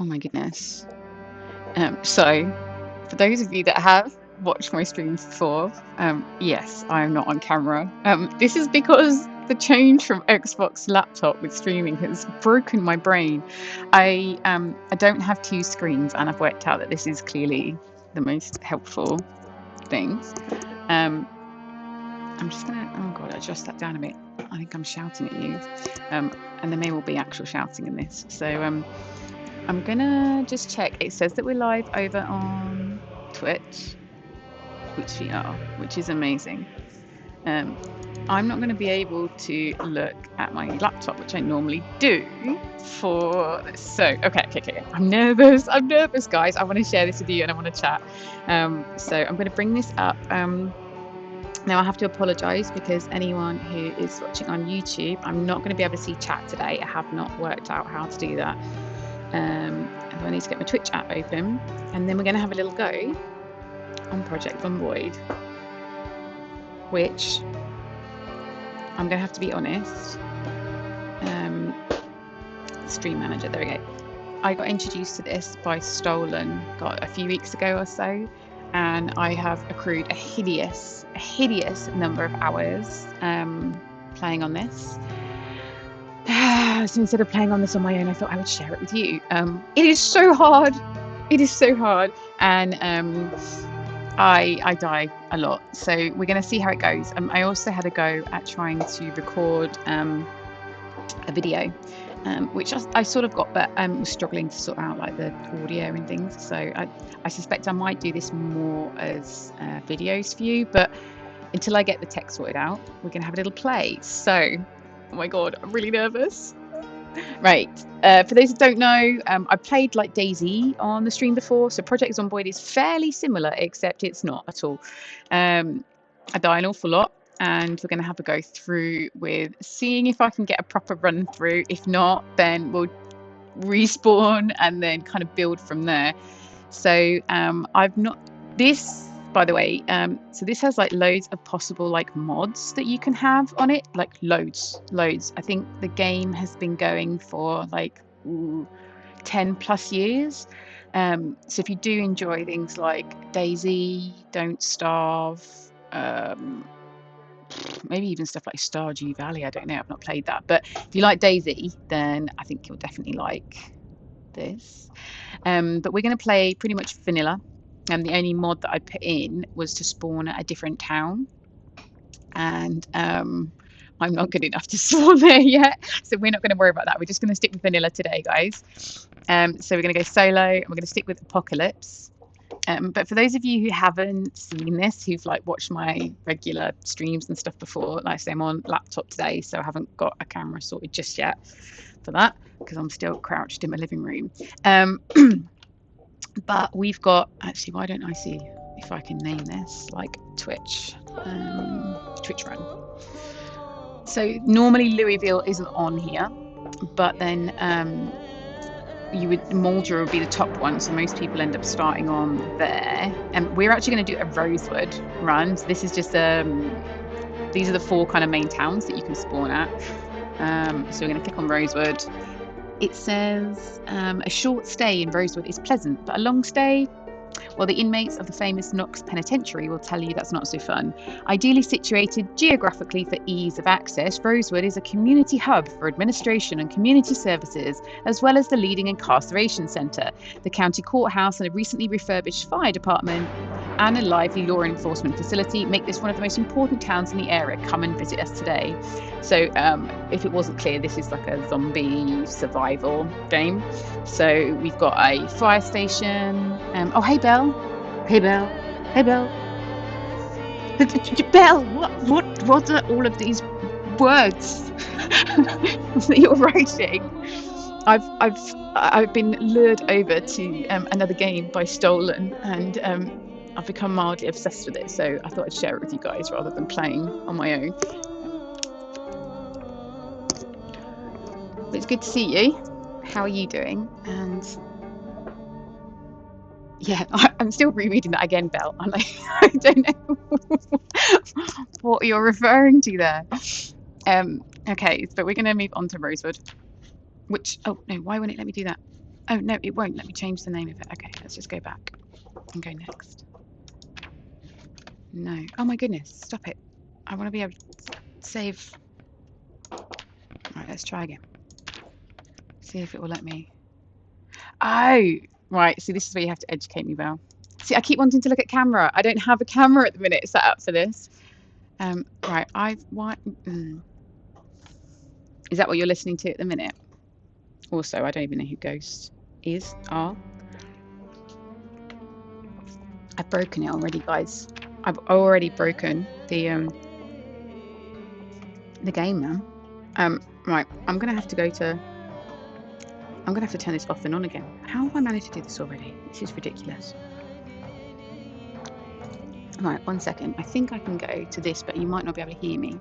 Oh my goodness. So, for those of you that have watched my streams before, yes, I am not on camera. This is because the change from Xbox laptop with streaming has broken my brain. I don't have two screens, and I've worked out that this is clearly the most helpful thing. I'm just gonna, oh god, adjust that down a bit. I think I'm shouting at you. And there may well be actual shouting in this. So I'm gonna just check. It says that we're live over on Twitch, which we are, which is amazing. I'm not going to be able to look at my laptop, which I normally do for this. So, okay. I'm nervous, guys. I want to share this with you and I want to chat. So I'm going to bring this up. Now I have to apologise because anyone who is watching on YouTube, I'm not going to be able to see chat today. I have not worked out how to do that. I need to get my Twitch app open, and then we're going to have a little go on Project Zomboid, which I'm going to have to be honest. Stream Manager, there we go. I got introduced to this by Stolen, a few weeks ago or so, and I have accrued a hideous number of hours playing on this. So instead of playing on this on my own, I thought I would share it with you. It is so hard. And I die a lot. So we're going to see how it goes. I also had a go at trying to record a video, which I sort of got, but was struggling to sort out like the audio and things. So I suspect I might do this more as videos for you, but until I get the tech sorted out, we're going to have a little play. So, oh my god, I'm really nervous. Right, for those who don't know, I played like DayZ on the stream before, so Project Zomboid is fairly similar, except it's not at all. I die an awful lot, and we're going to have a go through with seeing if I can get a proper run through. If not, then we'll respawn and then kind of build from there. So I've not this, by the way, so this has like loads of possible like mods that you can have on it, like loads. I think the game has been going for like 10 plus years. So if you do enjoy things like DayZ, Don't Starve, maybe even stuff like Stardew Valley, I don't know, I've not played that, but if you like DayZ, then I think you'll definitely like this. But we're going to play pretty much vanilla. And the only mod that I put in was to spawn at a different town, and I'm not good enough to spawn there yet, so we're not going to worry about that. We're just going to stick with vanilla today, guys. So we're going to go solo, and we're going to stick with Apocalypse. But for those of you who haven't seen this, who've like watched my regular streams and stuff before, like I say, I'm on laptop today, so I haven't got a camera sorted just yet for that because I'm still crouched in my living room. But we've got, actually, why don't I see if I can name this like Twitch run. So normally Louisville isn't on here, but then Mulder would be the top one, so most people end up starting on there. And we're actually going to do a Rosewood run. So this is just these are the 4 kind of main towns that you can spawn at. So we're going to click on Rosewood. It says a short stay in Rosewood is pleasant, but a long stay, well, the inmates of the famous Knox Penitentiary will tell you that's not so fun. Ideally situated geographically for ease of access, Rosewood is a community hub for administration and community services, as well as the leading incarceration centre, the county courthouse, and a recently refurbished fire department, and a lively law enforcement facility make this one of the most important towns in the area. Come and visit us today. So if it wasn't clear, this is like a zombie survival game. So we've got a fire station. Oh, hey, Belle. Hey, Belle. Belle, what are all of these words that you're writing? I've been lured over to another game by Stolen, and I've become mildly obsessed with it, so I thought I'd share it with you guys rather than playing on my own. But it's good to see you. How are you doing? And yeah, I'm still rereading that again, Belle. I'm like, I don't know what you're referring to there. Okay, but we're going to move on to Rosewood, which, oh no, why wouldn't it let me do that? Oh, no, it won't let me change the name of it. Okay, let's just go back and go next. No. Oh my goodness, stop it. I want to be able to save. Right, let's try again. See if it will let me. Oh, right. See, this is where you have to educate me, Val. See, I keep wanting to look at camera. I don't have a camera at the minute set up for this. Right, Is that what you're listening to at the minute? Also, I don't even know who Ghost are. I've broken it already, guys. I've already broken the game, man. Right, I'm gonna have to turn this off and on again. How have I managed to do this already? This is ridiculous. Right, 1 second. I think I can go to this, but you might not be able to hear me.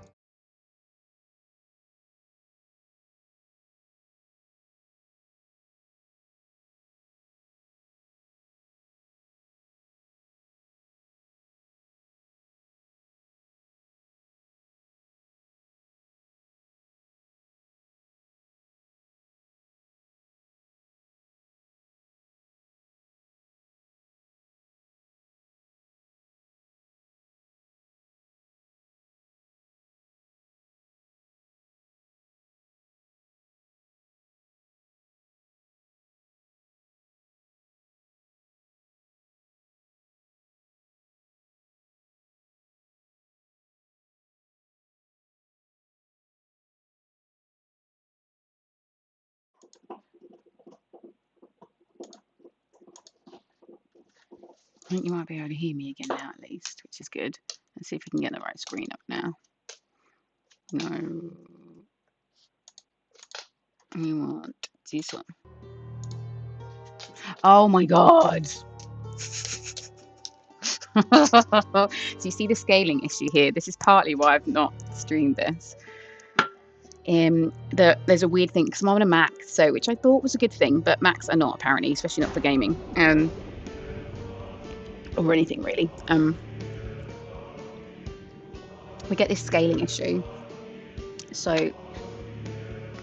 I think you might be able to hear me again now, at least, which is good. Let's see if we can get the right screen up now. No. We want this one. Oh my god! So you see the scaling issue here. This is partly why I've not streamed this. There's a weird thing because I'm on a Mac, so which I thought was a good thing, but Macs are not apparently, especially not for gaming, or anything really. We get this scaling issue, so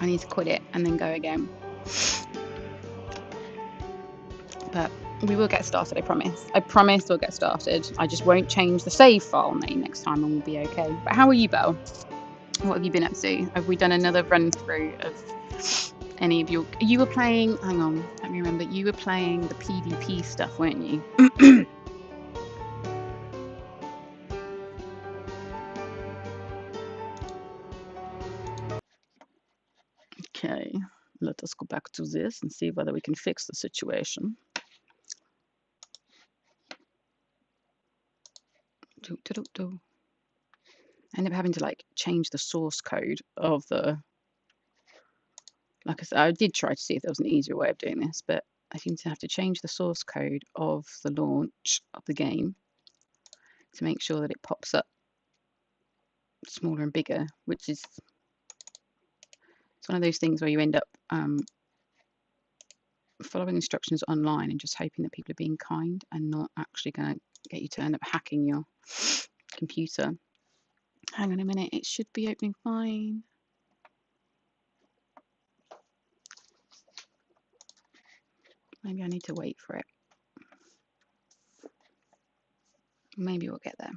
I need to quit it and then go again. But we will get started, I promise. I promise we'll get started. I just won't change the save file name next time and we'll be okay. But how are you, Belle? What have you been up to? Have we done another run through of any of your... You were playing... Hang on, let me remember. You were playing the PvP stuff, weren't you? Okay, let us go back to this and see whether we can fix the situation. I end up having to like change the source code of the... Like I said, I did try to see if there was an easier way of doing this, but I seem to have to change the source code of the launch of the game to make sure that it pops up smaller and bigger, which is... It's one of those things where you end up following instructions online and just hoping that people are being kind and not actually going to get you to end up hacking your computer. Hang on a minute, it should be opening fine. Maybe I need to wait for it. Maybe we'll get there.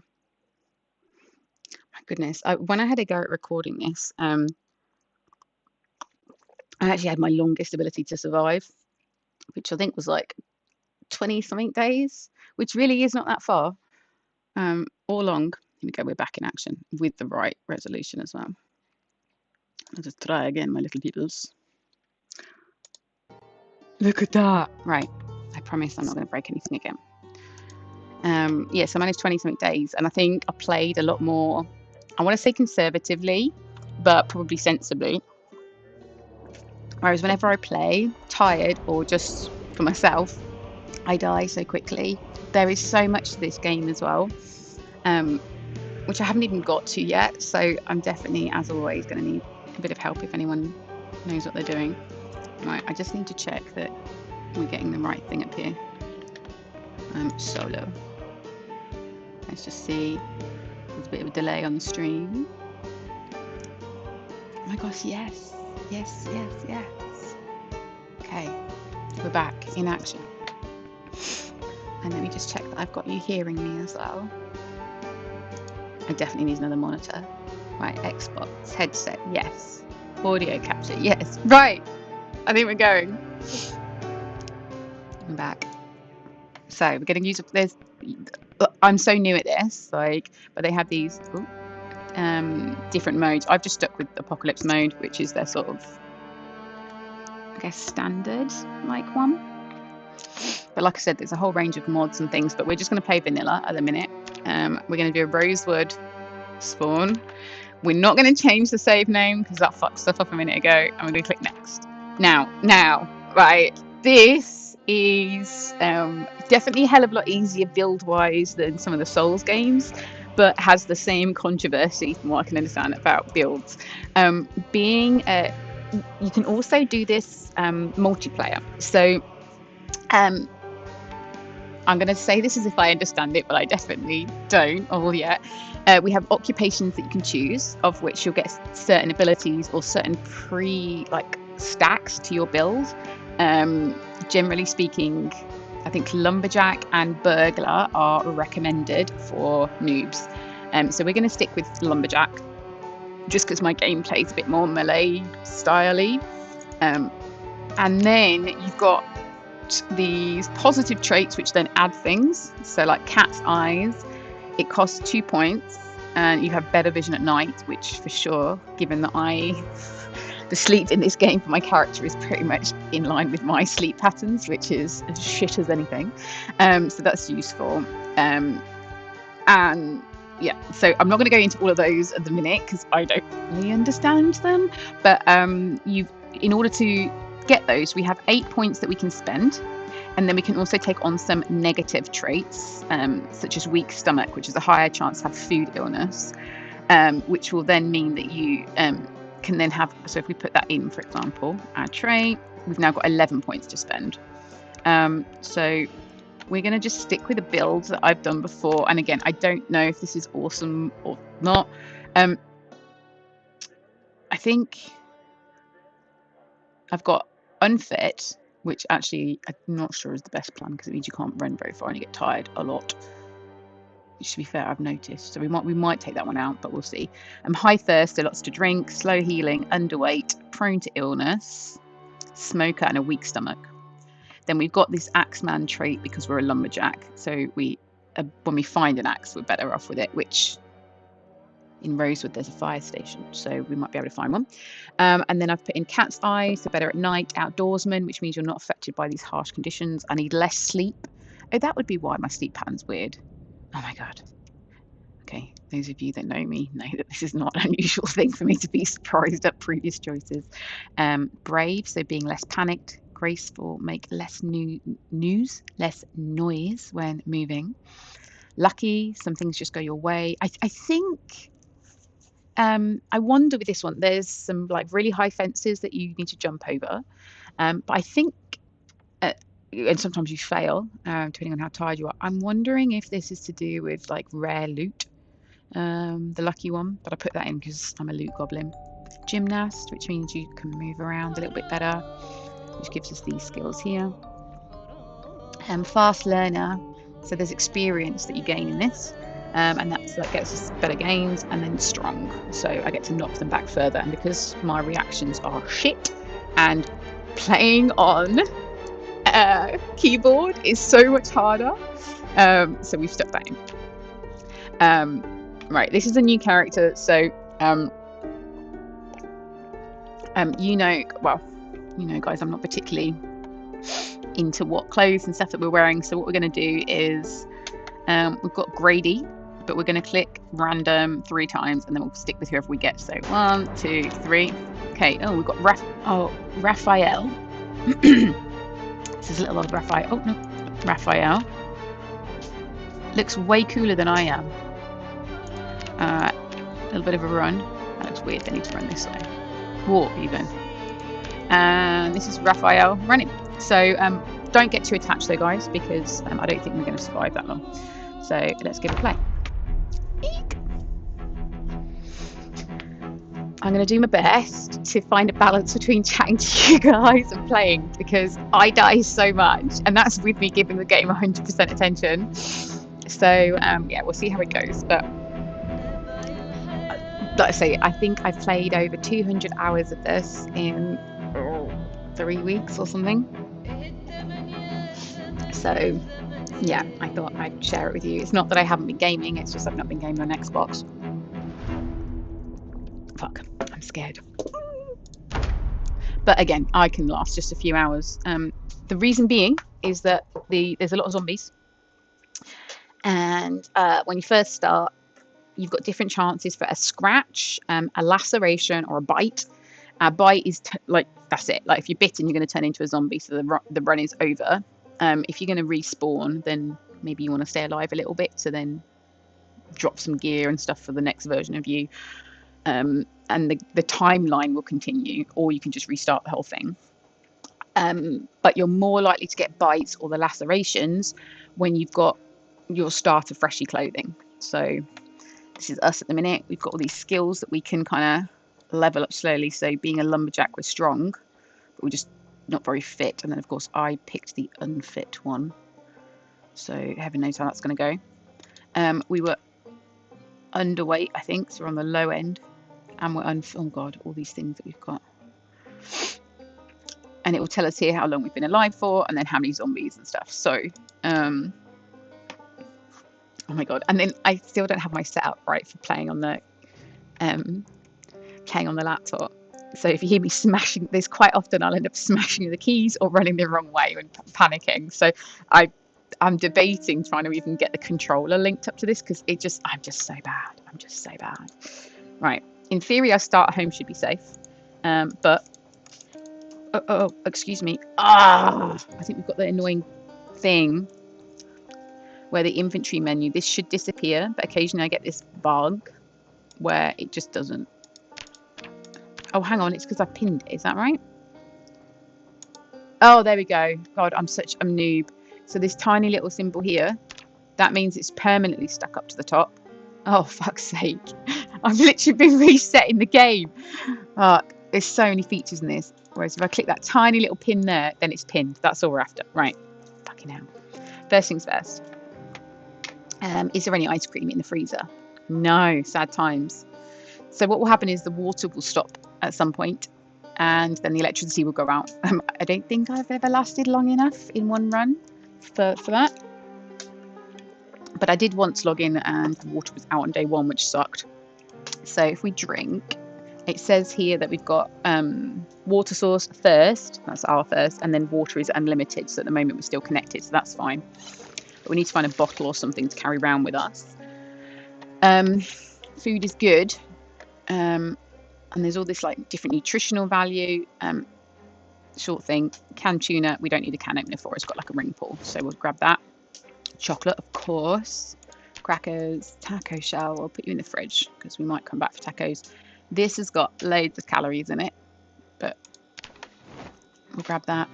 My goodness, when I had a go at recording this, I actually had my longest ability to survive, which I think was like 20-something days, which really is not that far or long. Here we go, we're back in action with the right resolution as well. I'll just try again, my little peoples. Look at that. Right, I promise I'm not going to break anything again. Yeah, so I managed 20-something days, and I think I played a lot more, I want to say conservatively, but probably sensibly. Whereas whenever I play tired or just for myself, I die so quickly. There is so much to this game as well, which I haven't even got to yet. So I'm definitely, as always, going to need a bit of help if anyone knows what they're doing. Right, I just need to check that we're getting the right thing up here. Solo. Let's just see. There's a bit of a delay on the stream. Oh my gosh, yes. Yes, yes, yes. Okay. we're back in action. And let me just check that I've got you hearing me as well. I definitely need another monitor. Right, Xbox, headset, yes. Audio capture, yes. Right, I think we're going. I'm back. So we're going to use, I'm so new at this, like, but they have these different modes. I've just stuck with Apocalypse mode, which is their sort of, I guess, standard like one. But like I said, there's a whole range of mods and things, but we're just going to play vanilla at the minute. We're going to do a Rosewood spawn. We're not going to change the save name because that fucked stuff up a minute ago, and we're going to click next. Now, right, this is definitely a hell of a lot easier build-wise than some of the Souls games, but has the same controversy from what I can understand about builds. You can also do this multiplayer. So I'm going to say this as if I understand it, but I definitely don't all yet. We have occupations that you can choose, of which you'll get certain abilities or certain stacks to your build. Generally speaking, I think lumberjack and burglar are recommended for noobs. So we're going to stick with lumberjack, just because my gameplay is a bit more melee styley. And then you've got these positive traits which then add things, so like cat's eyes, it costs 2 points, and you have better vision at night, which for sure, given that the sleep in this game for my character is pretty much in line with my sleep patterns, which is as shit as anything, so that's useful. And yeah, so I'm not going to go into all of those at the minute because I don't really understand them, but in order to get those, we have 8 points that we can spend, and then we can also take on some negative traits, such as weak stomach, which is a higher chance to have food illness, which will then mean that you can then have, so if we put that in, for example, our trait, we've now got 11 points to spend. So we're going to just stick with the builds that I've done before, and again, I don't know if this is awesome or not. I think I've got unfit, which actually I'm not sure is the best plan because it means you can't run very far and you get tired a lot. Which, to be fair, I've noticed. So we might take that one out, but we'll see. High thirst, so lots to drink, slow healing, underweight, prone to illness, smoker, and a weak stomach. Then we've got this axeman trait because we're a lumberjack. So when we find an axe, we're better off with it, which in Rosewood there's a fire station, so we might be able to find one. And then I've put in cat's eye, so better at night, outdoorsman, which means you're not affected by these harsh conditions. I need less sleep. Oh, that would be why my sleep pattern's weird. Oh my god. Okay, those of you that know me know that this is not an unusual thing for me to be surprised at previous choices. Brave, so being less panicked. Graceful, make less less noise when moving. Lucky, some things just go your way. I think I wonder with this one, there's some like really high fences that you need to jump over, but I think and sometimes you fail depending on how tired you are. I'm wondering if this is to do with like rare loot, the lucky one, but I put that in because I'm a loot goblin. Gymnast, which means you can move around a little bit better, which gives us these skills here. Fast learner, so there's experience that you gain in this, and that gets us better gains. And then strong, so I get to knock them back further, and because my reactions are shit and playing on keyboard is so much harder, so we've stuck that in. Right, this is a new character, so guys, I'm not particularly into what clothes and stuff that we're wearing, so what we're going to do is we've got Grady, but we're going to click random 3 times and then we'll stick with whoever we get. So 1, 2, 3. Okay, we've got Raphael. This is a little old Raphael. Oh no, Raphael looks way cooler than I am. A little bit of a run. That looks weird. They need to run this way. Walk even. And this is Raphael running. So don't get too attached though, guys, because I don't think we're going to survive that long. So let's give it a play. Eek. I'm going to do my best to find a balance between chatting to you guys and playing, because I die so much, and that's with me giving the game 100% attention. So yeah, we'll see how it goes. But like I say, I think I've played over 200 hours of this in 3 weeks or something. So yeah, I thought I'd share it with you. It's not that I haven't been gaming, it's just I've not been gaming on Xbox. Fuck, I'm scared. But again, I can last just a few hours. The reason being is that there's a lot of zombies, and when you first start, you've got different chances for a scratch, a laceration, or a bite. A bite is like, that's it. Like if you're bitten, you're going to turn into a zombie, so the run is over. If you're going to respawn, then maybe you want to stay alive a little bit, so then drop some gear and stuff for the next version of you. And the timeline will continue, or you can just restart the whole thing. But you're more likely to get bites or the lacerations when you've got your starter freshy clothing. So this is us at the minute. We've got all these skills that we can kind of level up slowly. So being a lumberjack, we're strong, but we're just not very fit. And then of course I picked the unfit one, so heaven knows how that's going to go. We were underweight, I think, so we're on the low end, and we're oh god, all these things that we've got. And it will tell us here how long we've been alive for, and then how many zombies and stuff. So oh my god. And then I still don't have my setup right for playing on the laptop. So if you hear me smashing, there's quite often I'll end up smashing the keys or running the wrong way and panicking. So I'm debating trying to even get the controller linked up to this, because I'm just so bad. I'm just so bad. Right. In theory, our start at home should be safe. But excuse me. I think we've got the annoying thing where the inventory menu, this should disappear, but occasionally I get this bug where it just doesn't. Oh, hang on, it's because I pinned it. Is that right? Oh, there we go. God, I'm such a noob. So this tiny little symbol here, that means it's permanently stuck up to the top. Oh, fuck's sake. I've literally been resetting the game. There's so many features in this. Whereas if I click that tiny little pin there, then it's pinned. That's all we're after. Right. Fucking hell. First things first. Is there any ice cream in the freezer? No. Sad times. So what will happen is the water will stop at some point, and then the electricity will go out. I don't think I've ever lasted long enough in one run for that. But I did once log in and the water was out on day one, which sucked. So if we drink, it says here that we've got water source first. That's our first. And then water is unlimited. So at the moment we're still connected. So that's fine. But we need to find a bottle or something to carry around with us. Food is good. And there's all this like different nutritional value. Short thing. Canned tuna. We don't need a can opener for. It's got like a ring pull. So we'll grab that. Chocolate, of course. Crackers, taco shell. I'll put you in the fridge because we might come back for tacos. This has got loads of calories in it, but we'll grab that.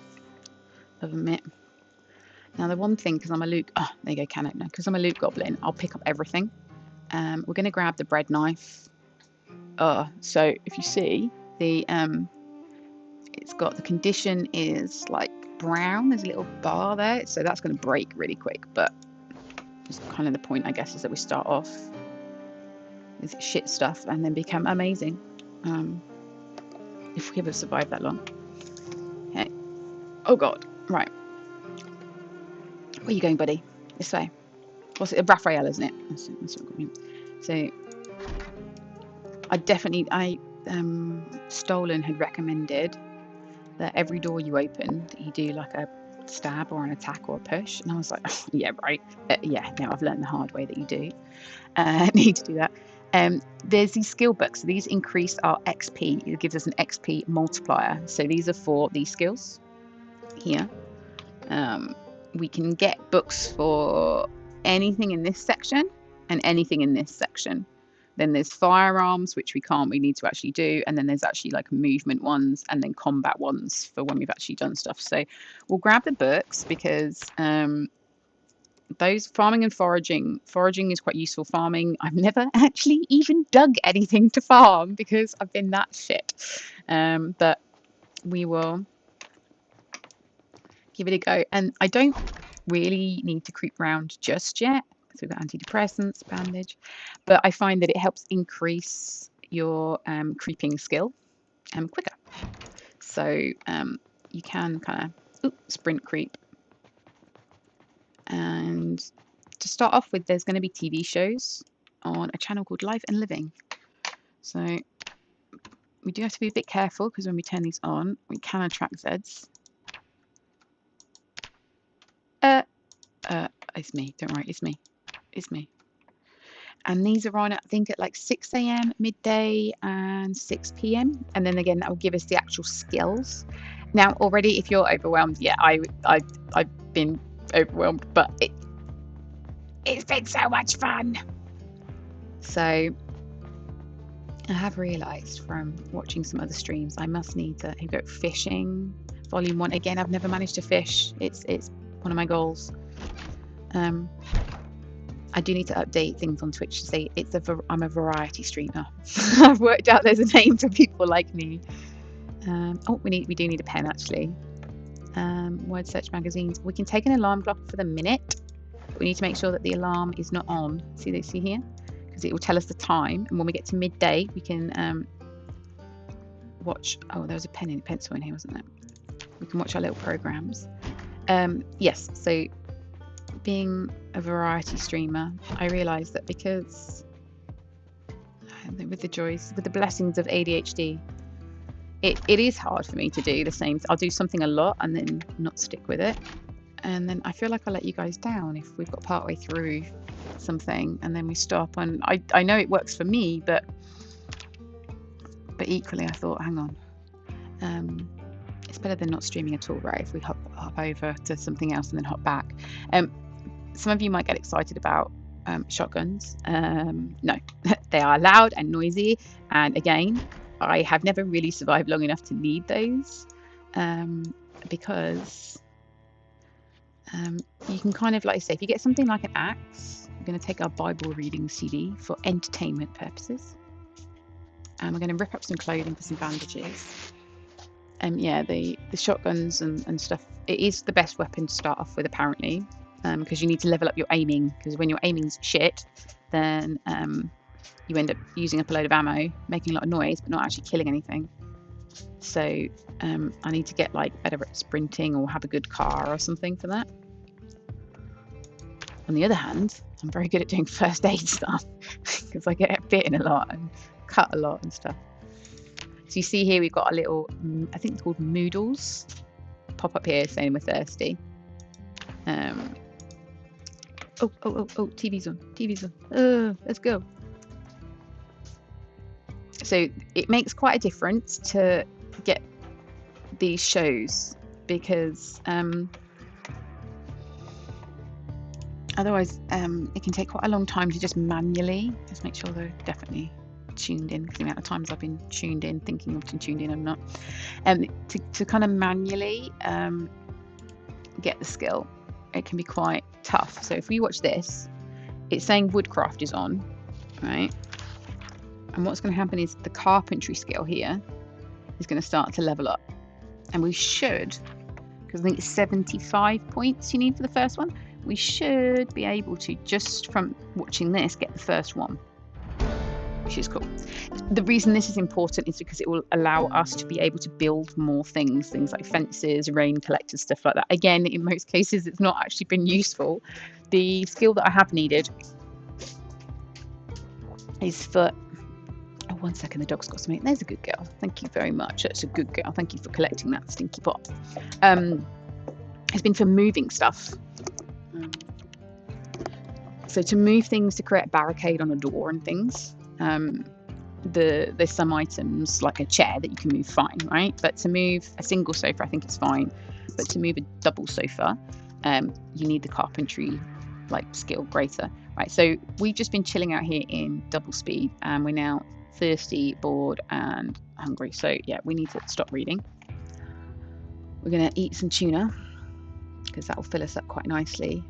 Love a minute. Now the one thing, because I'm a Luke, there you go, can opener. Because I'm a Luke Goblin, I'll pick up everything. We're going to grab the bread knife. So if you see the it's got the condition is like brown. There's a little bar there, so that's going to break really quick. But just kind of the point, I guess, is that we start off with shit stuff and then become amazing. If we ever survive that long. Okay. Oh god. Right. Where are you going, buddy? This way. What's it? Raphael, isn't it? That's what I mean. So Stolen had recommended that every door you open, that you do like a stab or an attack or a push. And I was like, oh, yeah, right. Yeah, no, I've learned the hard way that you do need to do that. There's these skill books. These increase our XP. It gives us an XP multiplier. So these are for these skills here. We can get books for anything in this section and anything in this section. Then there's firearms, which we need to actually do. And then there's actually like movement ones and then combat ones for when we've actually done stuff. So we'll grab the books because those farming and foraging. Foraging is quite useful. Farming, I've never actually even dug anything to farm because I've been that shit. But we will give it a go. And I don't really need to creep around just yet. So we've got antidepressants, bandage, but I find that it helps increase your creeping skill quicker. So you can kind of sprint creep. And to start off with, there's going to be TV shows on a channel called Life and Living. So we do have to be a bit careful because when we turn these on, we can attract Zeds. It's me. Don't worry, it's me. It's me. And these are on, I think, at like 6 a.m, midday, and 6 p.m. And then again, that will give us the actual skills. Now, already, if you're overwhelmed, yeah, I've been overwhelmed, but it's been so much fun. So I have realised from watching some other streams, I must need to go fishing. Volume 1. Again, I've never managed to fish. It's one of my goals. I do need to update things on Twitch to say I'm a variety streamer. I've worked out there's a name for people like me. We do need a pen actually. Word search magazines. We can take an alarm clock for the minute. But we need to make sure that the alarm is not on. See here? Because it will tell us the time. And when we get to midday, we can watch. Oh, there was a pen and pencil in here, wasn't there? We can watch our little programs. Yes. So being a variety streamer, I realised that because with the blessings of ADHD, it is hard for me to do the same. I'll do something a lot and then not stick with it, and then I feel like I let you guys down if we've got partway through something and then we stop. And I know it works for me, but equally I thought, hang on, it's better than not streaming at all, right? If we hop over to something else and then hop back. Some of you might get excited about shotguns. No, they are loud and noisy. And again, I have never really survived long enough to need those because you can kind of, like I say, if you get something like an axe, we're going to take our Bible reading CD for entertainment purposes. And we're going to rip up some clothing for some bandages. Yeah, the shotguns and stuff, it is the best weapon to start off with, apparently. Because you need to level up your aiming, because when your aiming's shit, then you end up using up a load of ammo, making a lot of noise, but not actually killing anything. So I need to get like better at sprinting or have a good car or something for that. On the other hand, I'm very good at doing first aid stuff because I get bitten a lot and cut a lot and stuff. So you see here we've got a little, I think it's called Moodles, pop up here saying we're thirsty. Oh, TV's on. Let's go. So it makes quite a difference to get these shows because otherwise it can take quite a long time to just manually just make sure they're definitely tuned in, because the amount of times I've been tuned in thinking I've been tuned in and not, to kind of manually get the skill, it can be quite tough. So if we watch this, it's saying woodcraft is on, right? And what's going to happen is the carpentry skill here is going to start to level up, and we should, because I think it's 75 points you need for the first one, we should be able to, just from watching this, get the first one, which is cool. The reason this is important is because it will allow us to be able to build more things like fences, rain collectors, stuff like that. Again, in most cases, it's not actually been useful. The skill that I have needed is for... Oh, 1 second, the dog's got something. There's a good girl. Thank you very much. That's a good girl. Thank you for collecting that stinky pot. It's been for moving stuff. So to move things, to create a barricade on a door and things, there's some items like a chair that you can move fine, right? But to move a single sofa, I think it's fine. But to move a double sofa, you need the carpentry skill greater, right? So we've just been chilling out here in double speed, and we're now thirsty, bored, and hungry. So yeah, we need to stop reading. We're gonna eat some tuna because that will fill us up quite nicely.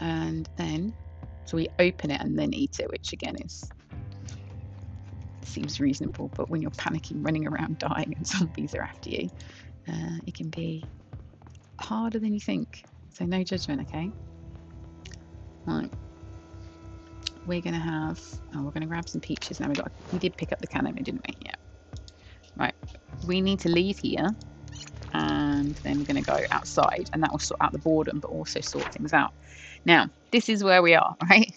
And then, so we open it and then eat it, which again seems reasonable. But when you're panicking, running around, dying, and zombies are after you, it can be harder than you think. So no judgment, okay? Right. We're gonna have. Oh, we're gonna grab some peaches now. We did pick up the can opener, didn't we? Yeah. Right. We need to leave here, and then we're gonna go outside, and that will sort out the boredom, but also sort things out. Now, this is where we are, right?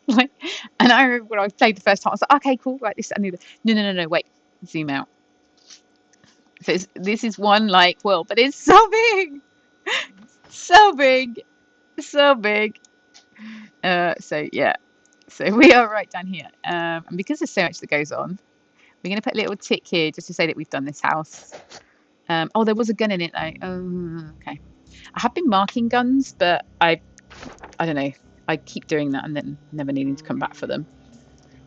Like, and I remember when I played the first time, I was like, okay, cool, right, this, I knew that. No, wait, zoom out. So this is one like world, but it's so big, so big, so big. So yeah, so we are right down here, and because there's so much that goes on, we're gonna put a little tick here just to say that we've done this house. Oh, there was a gun in it though. Oh, okay. I have been marking guns, but I don't know. I keep doing that and then never needing to come back for them.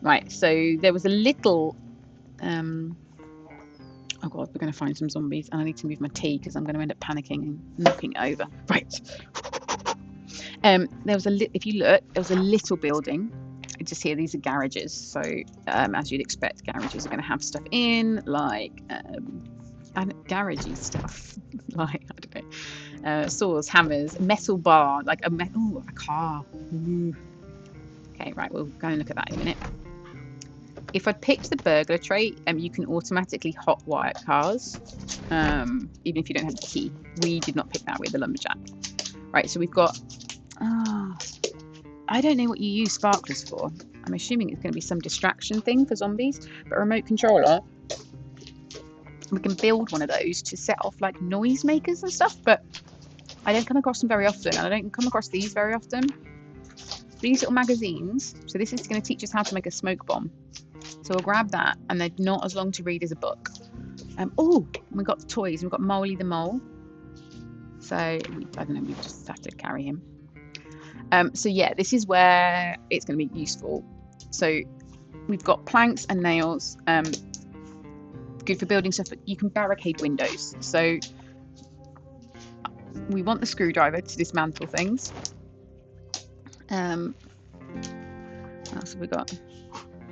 Right, so there was a little. Oh god, we're going to find some zombies, and I need to move my tea because I'm going to end up panicking and knocking it over. Right. There was if you look, there was a little building. Just here, these are garages. So as you'd expect, garages are going to have stuff in, like and garagey stuff, like I don't know, saws, hammers, metal bar, like a car. Ooh. Okay, right, we'll go and look at that in a minute. If I picked the burglar trait, you can automatically hotwire cars, even if you don't have the key. We did not pick that with the lumberjack. Right, so we've got. I don't know what you use sparklers for. I'm assuming it's going to be some distraction thing for zombies, but a remote controller. We can build one of those to set off like noisemakers and stuff, but I don't come across them very often, and I don't come across these very often. These little magazines. So this is going to teach us how to make a smoke bomb. So we'll grab that, and they're not as long to read as a book. Oh, we got the toys. We've got Molly the mole. So I don't know. We just have to carry him. So yeah, this is where it's going to be useful. So we've got planks and nails. Good for building stuff, but you can barricade windows. So we want the screwdriver to dismantle things. What else have we got?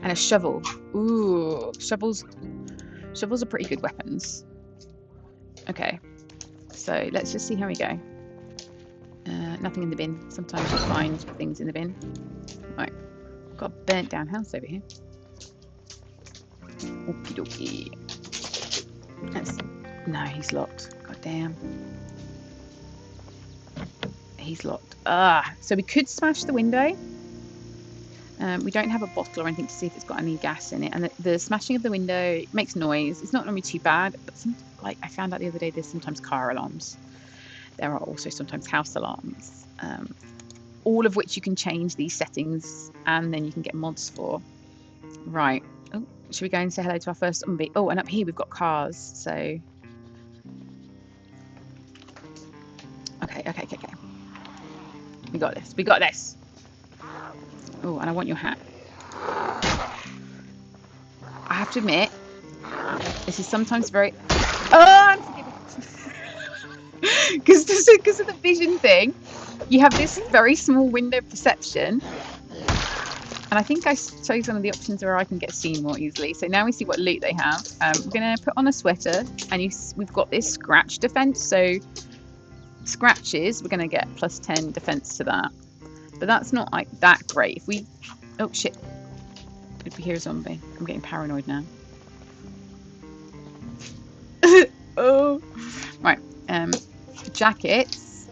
And a shovel. Ooh, shovels are pretty good weapons. Okay, so let's just see how we go. Nothing in the bin. Sometimes you find things in the bin. Right, got a burnt down house over here. Okie dokie. No, he's locked. God damn. He's locked. So we could smash the window. We don't have a bottle or anything to see if it's got any gas in it. And the smashing of the window makes noise. It's not normally too bad, but like I found out the other day, there's sometimes car alarms. There are also sometimes house alarms. All of which you can change these settings, and then you can get mods for. Right. Oh, should we go and say hello to our first zombie? Oh, and up here we've got cars. So. Okay. We got this. We got this. Oh, and I want your hat. I have to admit, this is sometimes very. Oh, unforgivable. Because of the vision thing, you have this very small window of perception. And I think I chose one of the options where I can get seen more easily. So now we see what loot they have. We're going to put on a sweater, and we've got this scratch defense. So scratches, we're going to get plus 10 defense to that. But that's not like that great. If we... Oh, shit. If we hear a zombie. I'm getting paranoid now. Oh. Right. Jackets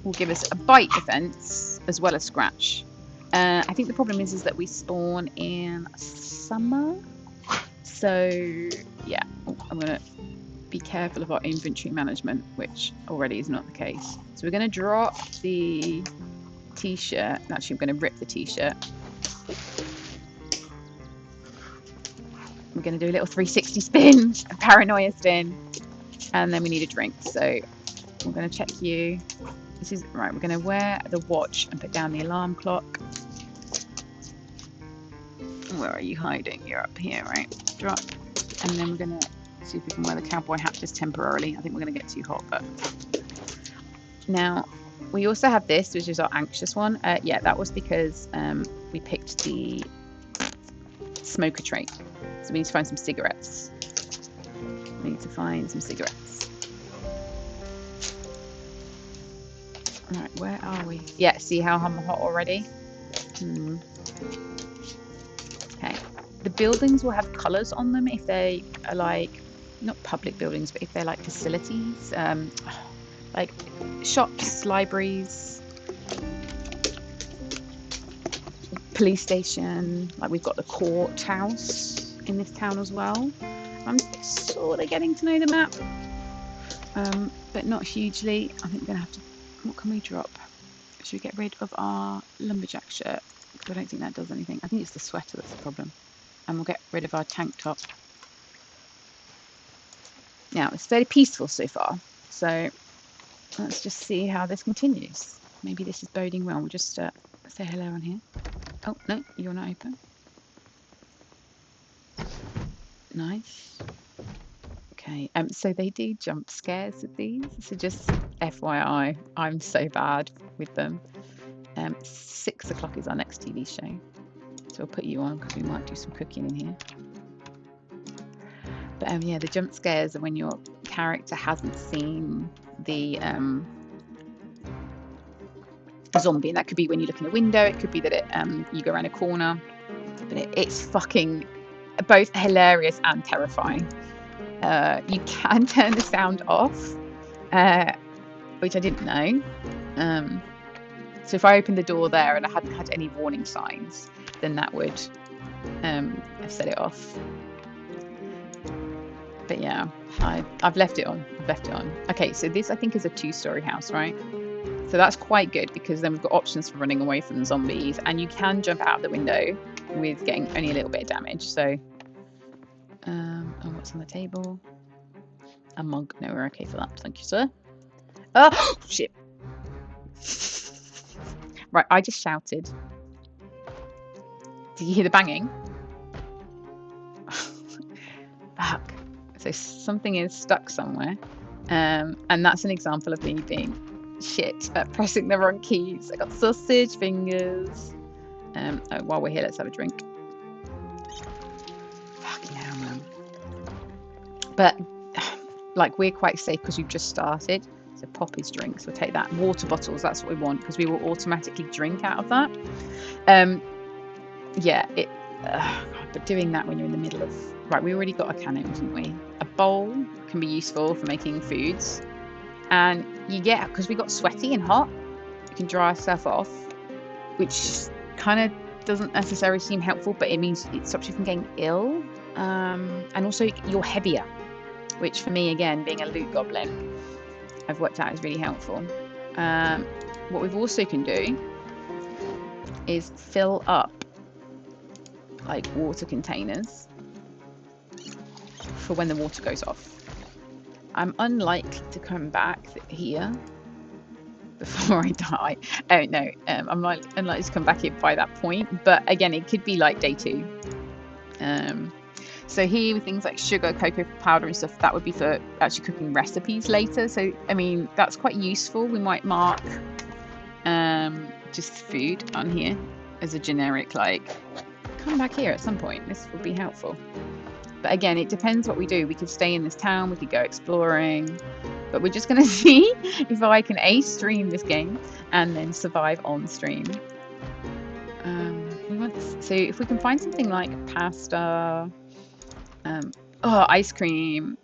will give us a bite defense as well as scratch. I think the problem is that we spawn in summer. So, yeah. I'm going to be careful of our inventory management, which already is not the case. So we're going to drop the t-shirt. Actually, I'm going to rip the t-shirt. We're going to do a little 360 spin, a paranoia spin, and then we need a drink. So we're going to check you. This is right. We're going to wear the watch and put down the alarm clock. Where are you hiding? You're up here, right? Drop. And then we're going to see if we can wear the cowboy hat just temporarily. I think we're going to get too hot, but now We also have this, which is our anxious one. Yeah, that was because we picked the smoker trait. So we need to find some cigarettes. We need to find some cigarettes. Alright, where are we? Yeah, see how I'm hot already? Okay. The buildings will have colours on them if they are like, not public buildings, but if they're like facilities. Like shops, libraries, police station. Like we've got the courthouse in this town as well. I'm sort of getting to know the map, but not hugely. I think we're gonna have to. What can we drop? Should we get rid of our lumberjack shirt? Because I don't think that does anything. I think it's the sweater that's the problem. And we'll get rid of our tank top. Now it's very peaceful so far. So let's just see how this continues. Maybe this is boding well. We'll just say hello on here. Oh, no, you're not open. Nice. Okay, so they do jump scares with these. So just FYI, I'm so bad with them. 6 o'clock is our next TV show. So I'll put you on because we might do some cooking in here. But yeah, the jump scares are when your character hasn't seen the zombie, and that could be when you look in a window, it could be that you go around a corner, but it's fucking both hilarious and terrifying. You can turn the sound off, which I didn't know. So if I opened the door there and I hadn't had any warning signs, then that would have set it off. But yeah, I've left it on. Okay, so this I think is a 2-story house, right? So that's quite good because then we've got options for running away from the zombies, and you can jump out of the window with getting only a little bit of damage. So, oh, what's on the table? A mug. No, we're okay for that. Thank you, sir. Oh, shit. Right, I just shouted. Did you hear the banging? Fuck. So something is stuck somewhere. And that's an example of me being shit at pressing the wrong keys. I got sausage fingers. Oh, while we're here, let's have a drink. Fucking hell, man. But like, we're quite safe because we've just started. So Poppy's drinks, we'll take that. Water bottles, that's what we want because we will automatically drink out of that. Yeah, God, but doing that when you're in the middle of... Right, we already got a cannon, didn't we? A bowl can be useful for making foods. And you get, because we got sweaty and hot, you can dry ourselves off, which kind of doesn't necessarily seem helpful, but it means it stops you from getting ill. And also you're heavier, which for me, again, being a loot goblin, I've worked out is really helpful. What we've also can do is fill up like water containers for when the water goes off. I'm unlikely to come back here before I die. Oh no, I'm unlikely to come back here by that point, but again, it could be like day 2. So here with things like sugar, cocoa powder and stuff, that would be for actually cooking recipes later. So I mean, that's quite useful. We might mark just food on here as a generic, like, come back here at some point. This would be helpful. But again, it depends what we do. We could stay in this town, we could go exploring, but we're just going to see if I can stream this game and then survive on stream. So if we can find something like pasta, ice cream,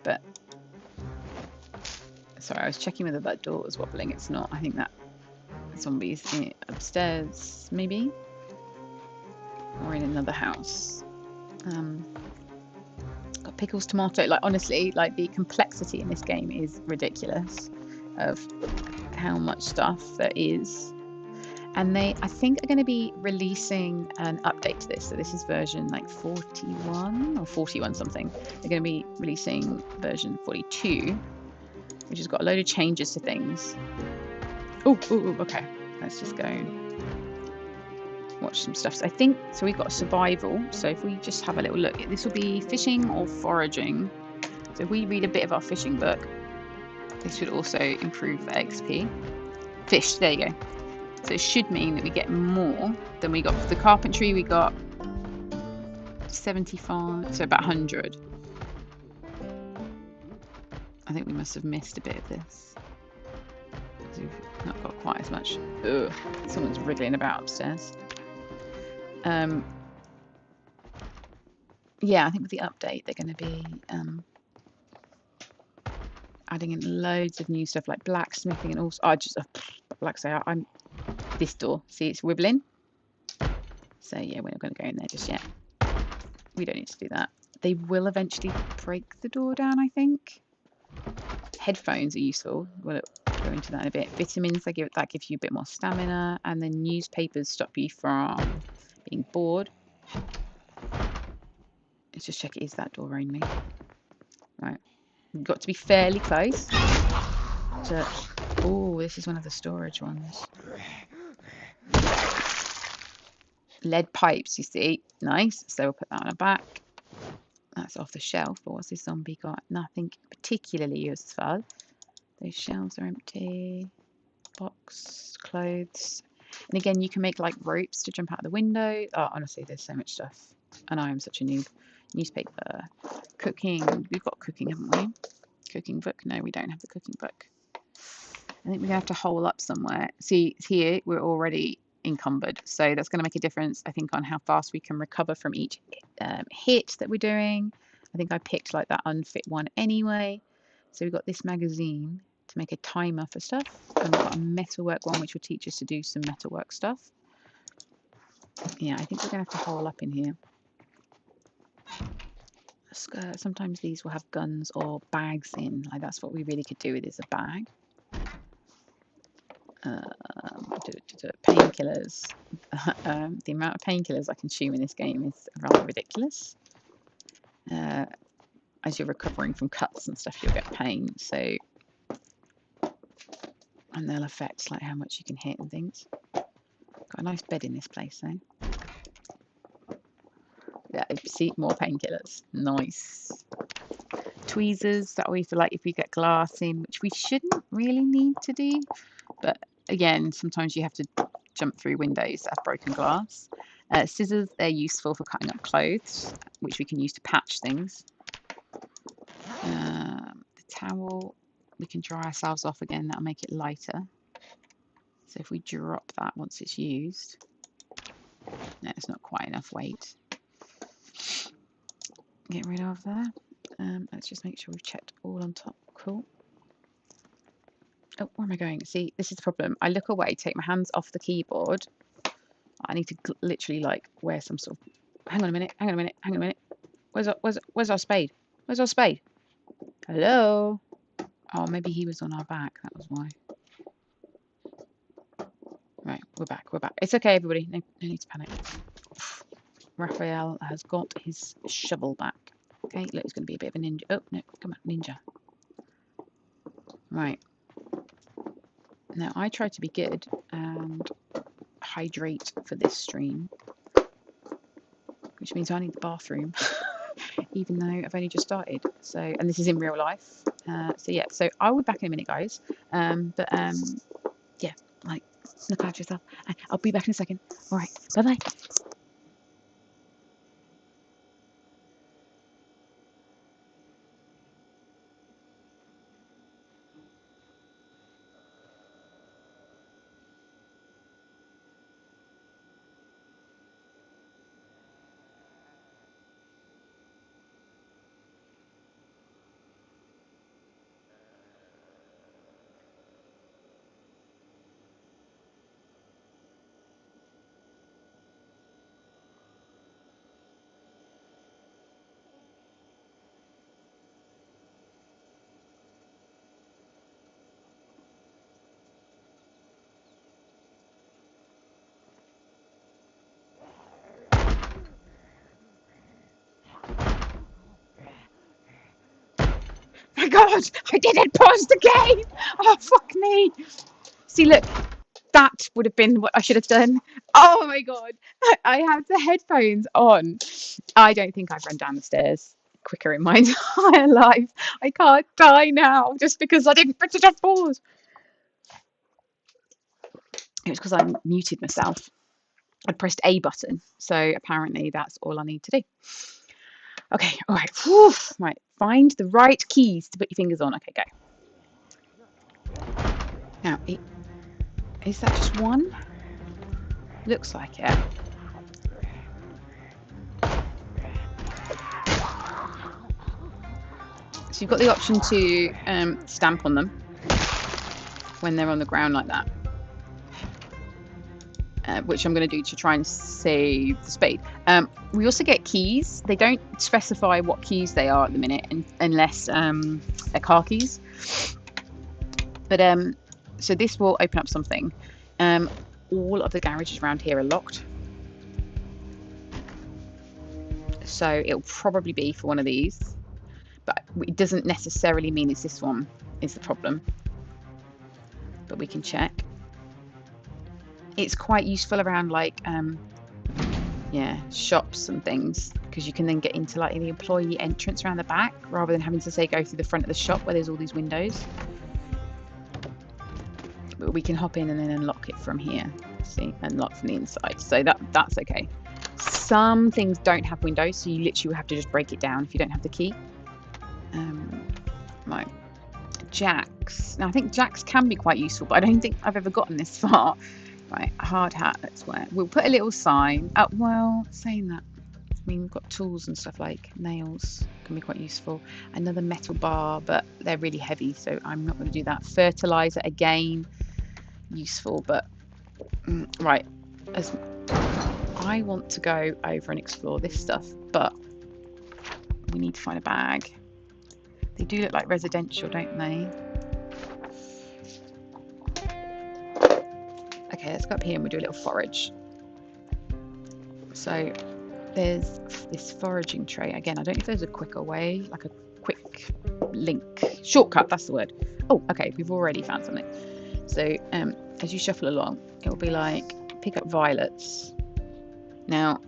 but sorry, I was checking whether that door was wobbling. It's not. I think that zombie's upstairs, maybe, or in another house. Got pickles, tomato. Like, honestly, like, the complexity in this game is ridiculous of how much stuff there is. And they, I think, are going to be releasing an update to this. So this is version like 41 or 41 something. They're going to be releasing version 42, which has got a load of changes to things. Oh, okay. Let's just go and watch some stuff. So I think, so we've got survival. So if we just have a little look, this will be fishing or foraging. So if we read a bit of our fishing book, This should also improve the XP. Fish, there you go. So it should mean that we get more than we got for the carpentry. We got 75, so about 100. I think we must have missed a bit of this. We've not got quite as much. Ugh, someone's wriggling about upstairs. Yeah, I think with the update, they're going to be adding in loads of new stuff like blacksmithing and also. Like I say, I'm this door. See, it's wibbling. So yeah, we're not going to go in there just yet. We don't need to do that. They will eventually break the door down, I think. Headphones are useful. We'll go into that in a bit. Vitamins, that gives you a bit more stamina, and then newspapers stop you from being bored. Let's just check it is that door only. Right, we've got to be fairly close. Oh, this is one of the storage ones. Lead pipes, you see. Nice. So we'll put that on our back. That's off the shelf. But what's this zombie got? Nothing particularly useful. Those shelves are empty. Box, clothes. And again, you can make like ropes to jump out the window. Oh, honestly, there's so much stuff. And I am such a noob. Newspaper. Cooking. We've got cooking, haven't we? Cooking book. No, we don't have the cooking book. I think we're going to have to hole up somewhere. See, here we're already encumbered. So that's going to make a difference, I think, on how fast we can recover from each hit that we're doing. I think I picked like that unfit one anyway. So we've got this magazine to make a timer for stuff. And we've got a metalwork one, which will teach us to do some metalwork stuff. Yeah, I think we're going to have to hole up in here. Sometimes these will have guns or bags in. Like that's what we really could do with is a bag. Painkillers. The amount of painkillers I consume in this game is rather ridiculous. As you're recovering from cuts and stuff, you'll get pain. So, and they'll affect like how much you can hit and things. Got a nice bed in this place, though. Yeah, see more painkillers. Nice. Tweezers. That way, for like if we get glass in, which we shouldn't really need to do, but again, sometimes you have to jump through windows that have broken glass. Scissors, they're useful for cutting up clothes, which we can use to patch things. The towel, we can dry ourselves off again. That'll make it lighter. So if we drop that once it's used, no, it's not quite enough weight. Get rid of that. Let's just make sure we've checked all on top. Cool. Oh, where am I going? See, this is the problem. I look away, take my hands off the keyboard. I need to literally like wear some sort of. Hang on a minute. Hang on a minute. Hang on a minute. Where's our spade? Where's our spade? Hello. Oh, maybe he was on our back. That was why. Right, we're back. We're back. It's okay, everybody. No need to panic. Raphael has got his shovel back. Okay, look, he's going to be a bit of a ninja. Oh no, come on, ninja. Right. Now, I try to be good and hydrate for this stream, which means I need the bathroom, even though I've only just started. So, and this is in real life. So yeah, so I'll be back in a minute, guys. Yeah, like, look after yourself. I'll be back in a second. All right, bye-bye. My God, I didn't pause the game. Oh, fuck me. See, look, that would have been what I should have done. Oh my God, I have the headphones on. I don't think I've run down the stairs. quicker in my entire life. I can't die now just because I didn't press the pause. It was because I muted myself. I pressed A button, so apparently that's all I need to do. Okay, all right. Whew. Right, find the right keys to put your fingers on. Okay, go. Now, is that just one? Looks like it. So you've got the option to stamp on them when they're on the ground like that. Which I'm going to do to try and save the speed. We also get keys. They don't specify what keys they are at the minute, unless they're car keys. But so this will open up something. All of the garages around here are locked, so it'll probably be for one of these. But it doesn't necessarily mean it's this one is the problem. But we can check. It's quite useful around like yeah, shops and things, because you can then get into like the employee entrance around the back rather than having to say go through the front of the shop where there's all these windows. But we can hop in and then unlock it from here. See, unlock from the inside, so that's okay. Some things don't have windows, so you literally have to just break it down if you don't have the key. Right, jacks. Now I think jacks can be quite useful, but I don't think I've ever gotten this far. Right, hard hat, let's wear. We'll put a little sign up. Well, saying that, I mean, we've got tools and stuff like nails, can be quite useful. Another metal bar, but they're really heavy, so I'm not going to do that. Fertilizer, again, useful, but right, as I want to go over and explore this stuff, but we need to find a bag. They do look like residential, don't they? Okay, let's go up here and we'll do a little forage. So there's this foraging tray. Again, I don't know if there's a quicker way, like a quick link. Shortcut, that's the word. Oh, okay, we've already found something. So as you shuffle along, it will be like, pick up violets. Now,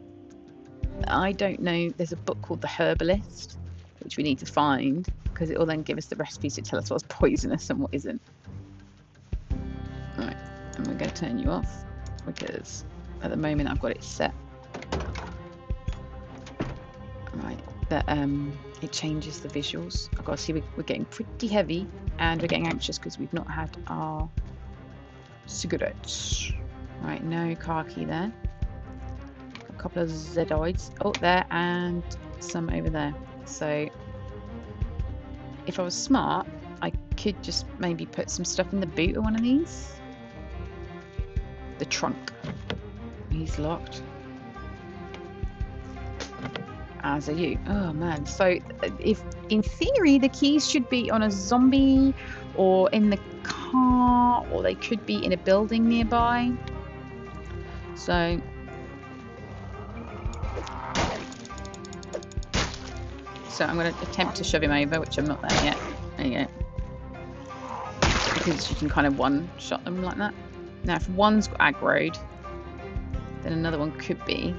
I don't know, there's a book called The Herbalist, which we need to find, because it will then give us the recipes to tell us what's poisonous and what isn't. Right. And we're going to turn you off because at the moment I've got it set. Right, that it changes the visuals. I've got to see we're getting pretty heavy and we're getting anxious because we've not had our cigarettes. Right, no car key there. A couple of Zomboids. Oh, there, and some over there. So if I was smart, I could just maybe put some stuff in the boot of one of these. The trunk. He's locked. As are you. Oh man. So if in theory the keys should be on a zombie or in the car, or they could be in a building nearby. So I'm going to attempt to shove him over, which I'm not there yet. There you go. Because you can kind of one-shot them like that. Now, if one's aggroed, then another one could be.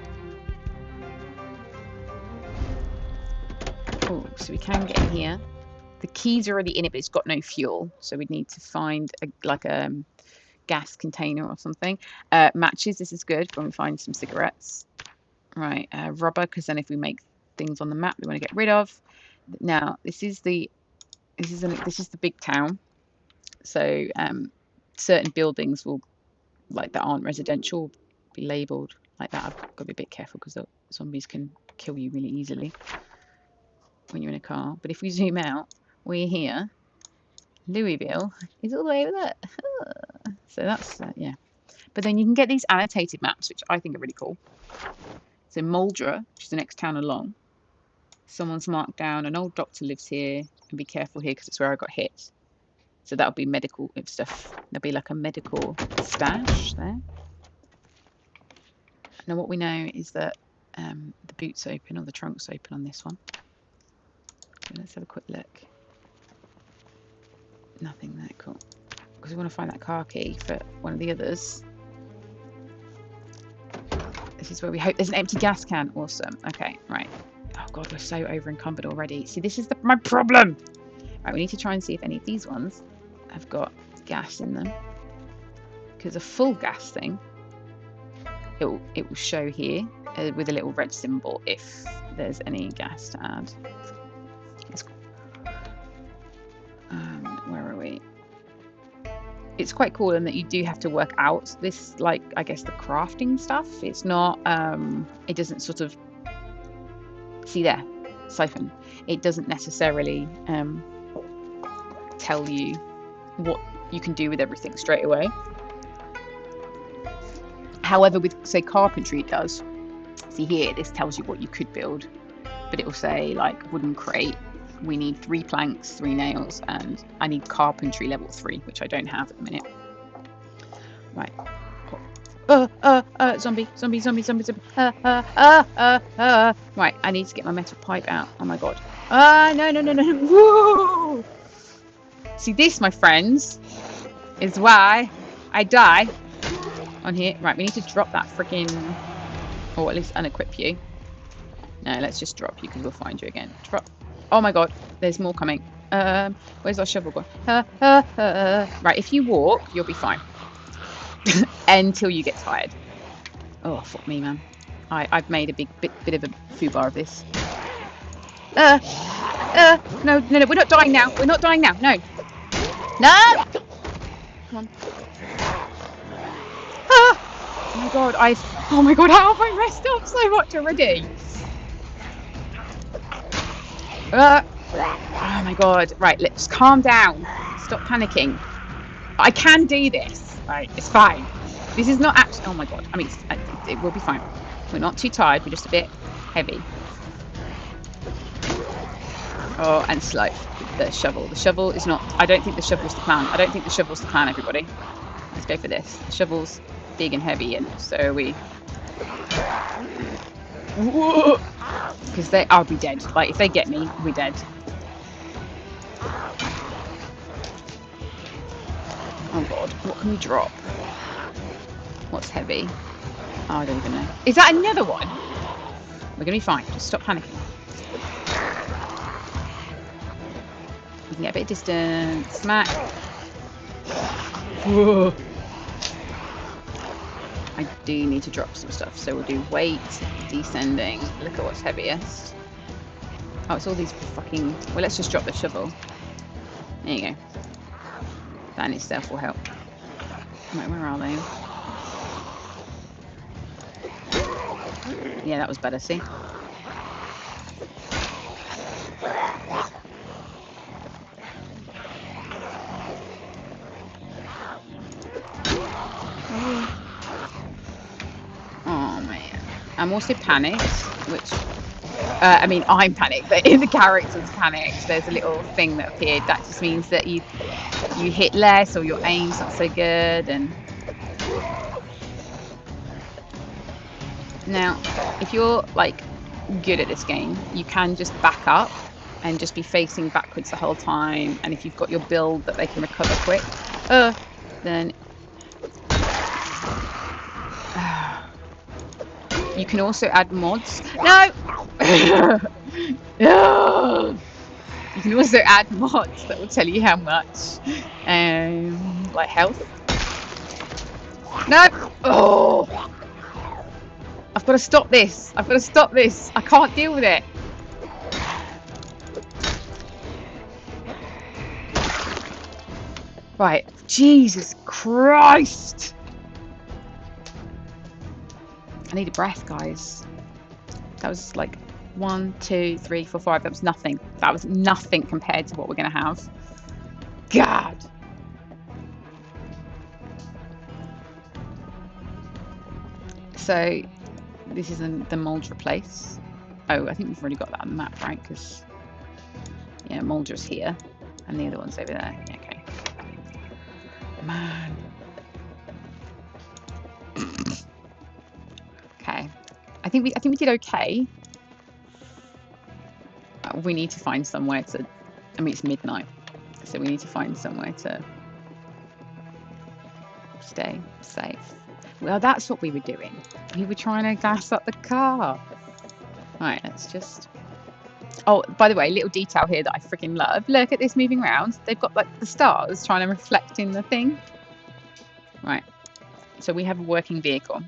Oh, so we can get in here. The key's already in it, but it's got no fuel. So we'd need to find a gas container or something. Matches, this is good when we find some cigarettes. Right, rubber, because then if we make things on the map we want to get rid of. Now, this is the big town. So certain buildings will, like that aren't residential, be labelled like that. I've got to be a bit careful because the zombies can kill you really easily when you're in a car. But if we zoom out, we're here. Louisville is all the way over there. So that's yeah. But then you can get these annotated maps, which I think are really cool. So Muldra, which is the next town along, someone's marked down an old doctor lives here, and be careful here because it's where I got hit. So that'll be medical stuff. There'll be like a medical stash there. Now what we know is that the boot's open, or the trunk's open on this one. So let's have a quick look. Nothing there, cool. Because we want to find that car key for one of the others. This is where we hope there's an empty gas can. Awesome. Okay, right. Oh, God, we're so over encumbered already. See, this is my problem. Right, we need to try and see if any of these ones have got gas in them. Because a full gas thing, it will show here with a little red symbol if there's any gas to add. Where are we? It's quite cool in that you do have to work out this, like, I guess the crafting stuff. It's not, it doesn't sort of, see there, siphon. It doesn't necessarily tell you what you can do with everything straight away. However, with, say, carpentry, it does. See here, this tells you what you could build, but it will say, like, wooden crate. We need 3 planks, 3 nails, and I need carpentry level 3, which I don't have at the minute. Right. Zombie. Right, I need to get my metal pipe out. Oh my god. No. Woo! See, this, my friends, is why I die on here. Right, we need to drop that freaking, or at least unequip you. No, let's just drop you because we'll find you again. Drop. Oh my god, there's more coming. Where's our shovel gone? Right, if you walk, you'll be fine. Until you get tired. Oh, fuck me, man. I've made a bit of a foobar of this. No, we're not dying now. We're not dying now. No. No! Come on. Oh my god, oh my god, how have I messed up so much already? Oh my god. Right, let's calm down. Stop panicking. I can do this. Right, it's fine. This is not actually... Oh my god. I mean, it will be fine. We're not too tired. We're just a bit heavy. Oh, and slow. The shovel. The shovel is not... I don't think the shovel's the plan. I don't think the shovel's the plan, everybody. Let's go for this. The shovel's big and heavy, and so are we. Because I'll be dead. Like, if they get me, we're dead. Oh god, what can we drop? What's heavy? Oh, I don't even know. Is that another one? We're gonna be fine. Just stop panicking. We can get a bit of distance. Smack. Whoa. I do need to drop some stuff, so we'll do weight, descending. Look at what's heaviest. Oh, it's all these fucking... Well, let's just drop the shovel. There you go. That in itself will help. Right, where are they? Yeah, that was better, see? Oh man. I'm also panicked, which... I mean, I'm panicked, but in the character's panicked, there's a little thing that appeared. That just means that you hit less, or your aim's not so good. And now, if you're like good at this game, you can just back up and just be facing backwards the whole time. And if you've got your build that they can recover quick, then you can also add mods. No! You can also add mods that will tell you how much, like health. No! Oh! I've got to stop this. I've got to stop this. I can't deal with it. Right. Jesus Christ! I need a breath, guys. That was like 1, 2, 3, 4, 5. That was nothing. That was nothing compared to what we're going to have. God. So, this is the Moldra place. Oh, I think we've already got that on the map, right? Because, yeah, Moldra's here. And the other one's over there. Yeah, okay. Man. Okay. I think we did okay. We need to find somewhere to... I mean, it's midnight. So we need to find somewhere to stay safe. Well, that's what we were doing. We were trying to gas up the car. Right, let's just Oh, by the way, little detail here that I freaking love. Look at this moving around. They've got like the stars trying to reflect in the thing. Right. So we have a working vehicle.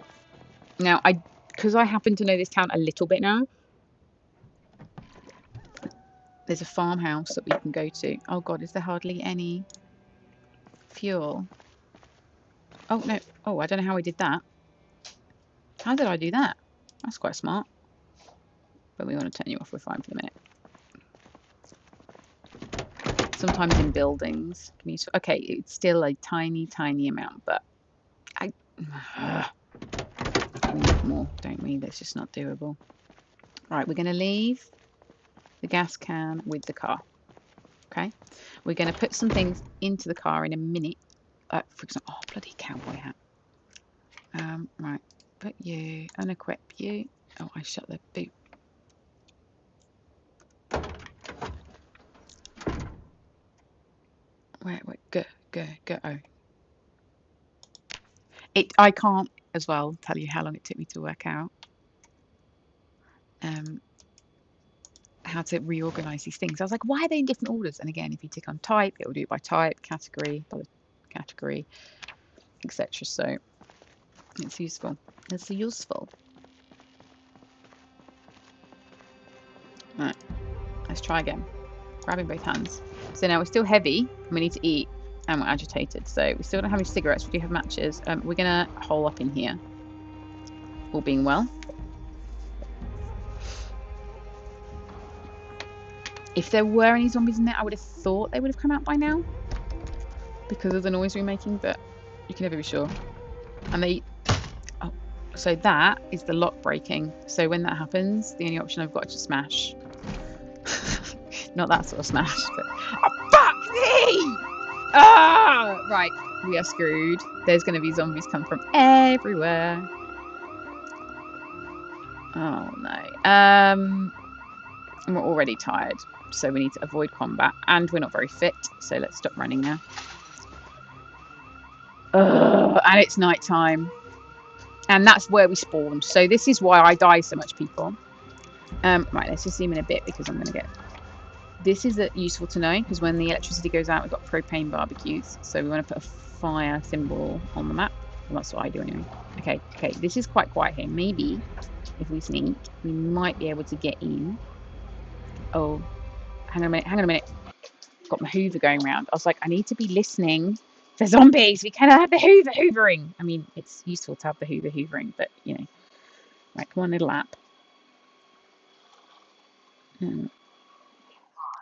Now, because I happen to know this town a little bit now, there's a farmhouse that we can go to. Oh God, is there hardly any fuel? Oh no. Oh, I don't know how I did that. How did I do that? That's quite smart. But we want to turn you off. We're fine for the minute. Sometimes in buildings, okay, it's still a tiny, tiny amount, but we need more, don't we? That's just not doable. Right, we're going to leave the gas can with the car. Okay, we're going to put some things into the car in a minute. For example, oh bloody cowboy hat. Right, put you, unequip you. Oh, I shut the boot. Wait, go. Oh. I can't as well tell you how long it took me to work out how to reorganize these things. I was like, why are they in different orders? And again, if you tick on type, it will do it by type, category, etc. So it's useful. It's useful. Right, let's try again. Grabbing both hands. So now we're still heavy. We need to eat, and we're agitated. So we still don't have any cigarettes. We do have matches. We're gonna hole up in here. All being well. If there were any zombies in there, I would have thought they would have come out by now because of the noise we're making, but you can never be sure. And they... Oh, so that is the lock breaking. So when that happens, the only option I've got is to smash. Not that sort of smash, but... Oh, fuck me! Ah! Right, we are screwed. There's going to be zombies come from everywhere. Oh, no. And we're already tired, so we need to avoid combat. And we're not very fit, so let's stop running now. And it's night time. And that's where we spawned. So this is why I die so much, people. Right, let's just zoom in a bit because I'm going to get... This is useful to know because when the electricity goes out, we've got propane barbecues. So we want to put a fire symbol on the map. Well, that's what I do anyway. Okay, this is quite quiet here. Maybe if we sneak, we might be able to get in. Oh, hang on a minute. Got my Hoover going around. I was like, I need to be listening for zombies. We cannot have the hoovering. I mean, it's useful to have the hoovering, but you know. Right, come on, little app.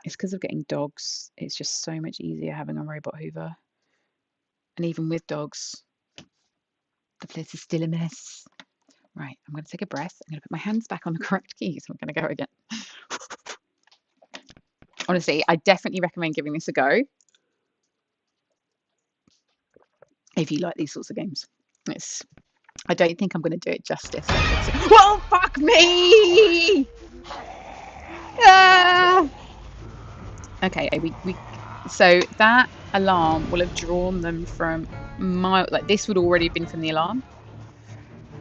It's because of getting dogs. It's just so much easier having a robot hoover. And even with dogs, the place is still a mess. Right, I'm going to take a breath. I'm going to put my hands back on the correct keys. I'm going to go again. Honestly, I definitely recommend giving this a go if you like these sorts of games. I don't think I'm going to do it justice. Whoa, fuck me! Ah! Okay, so that alarm will have drawn them from like this would already have been from the alarm.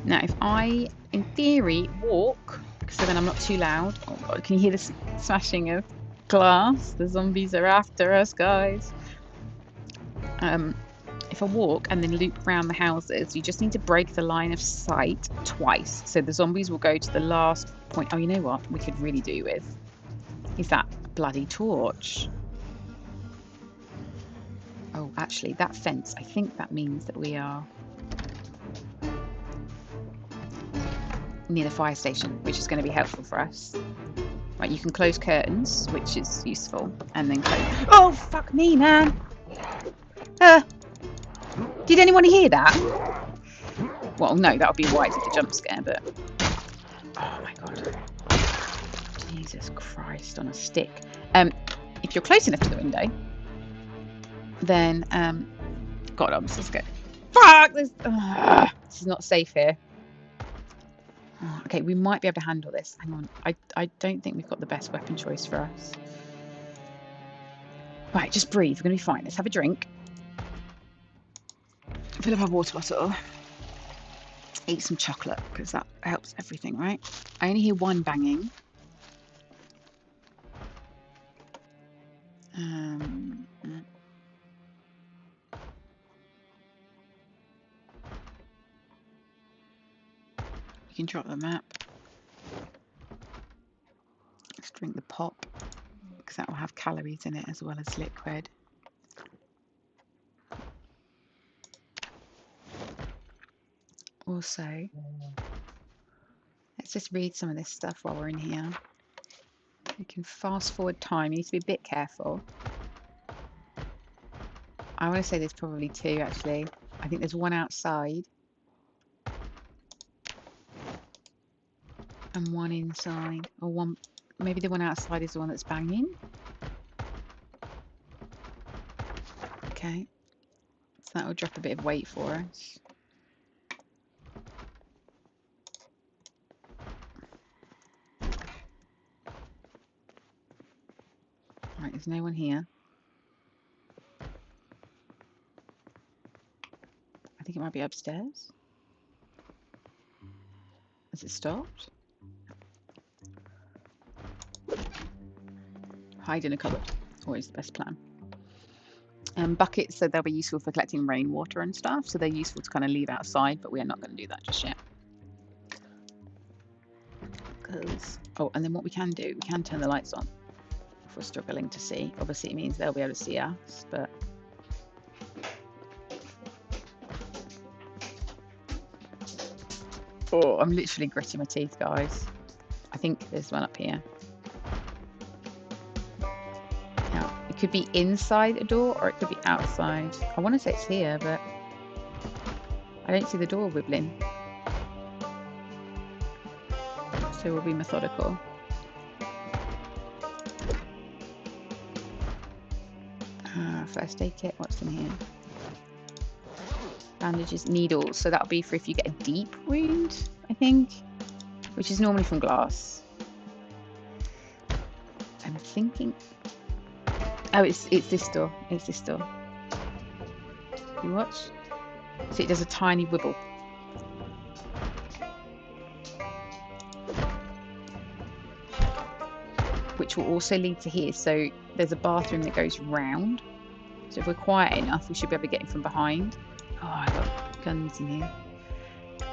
Now, if I, in theory, walk, so then I'm not too loud. Oh God, can you hear the smashing of glass? The zombies are after us, guys. If I walk and then loop around the houses, you just need to break the line of sight twice. So the zombies will go to the last point. Oh, you know what we could really do with is that bloody torch. Oh, actually, that fence, I think that means that we are near the fire station, which is going to be helpful for us. Right, you can close curtains, which is useful, and then close... Oh, fuck me, man! Did anyone hear that? Well, no, that would be wise if a jump scare, but... Oh, my God. Jesus Christ on a stick. If you're close enough to the window, then... God, I'm so scared. Fuck! This is not safe here. Oh, okay, we might be able to handle this. Hang on. I don't think we've got the best weapon choice for us. Right, just breathe. We're going to be fine. Let's have a drink. Fill up our water bottle. Eat some chocolate, because that helps everything, right? I only hear one banging. You can drop the map. Let's drink the pop, because that will have calories in it as well as liquid. Also, let's just read some of this stuff while we're in here. We can fast forward time. You need to be a bit careful. I want to say there's probably two, actually. I think there's one outside and one inside, or one. Maybe the one outside is the one that's banging. Okay, so that will drop a bit of weight for us. Right, there's no one here. I think it might be upstairs. Has it stopped? Hide in a cupboard. Always the best plan. Buckets, so they'll be useful for collecting rainwater and stuff. So they're useful to kind of leave outside, but we are not going to do that just yet. Oh, and then what we can do, we can turn the lights on if we're struggling to see. Obviously, it means they'll be able to see us, but oh, I'm literally gritting my teeth, guys. I think there's one up here. Now, it could be inside a door or it could be outside. I want to say it's here, but I don't see the door wibbling. So we'll be methodical. First aid kit, what's in here? Bandages, needles, so that'll be for if you get a deep wound, I think, which is normally from glass. I'm thinking, oh, it's this door, it's this door. You watch? See, it does a tiny wibble. Which will also lead to here. So there's a bathroom that goes round. So if we're quiet enough, we should be able to get in from behind. Oh, I've got guns in here.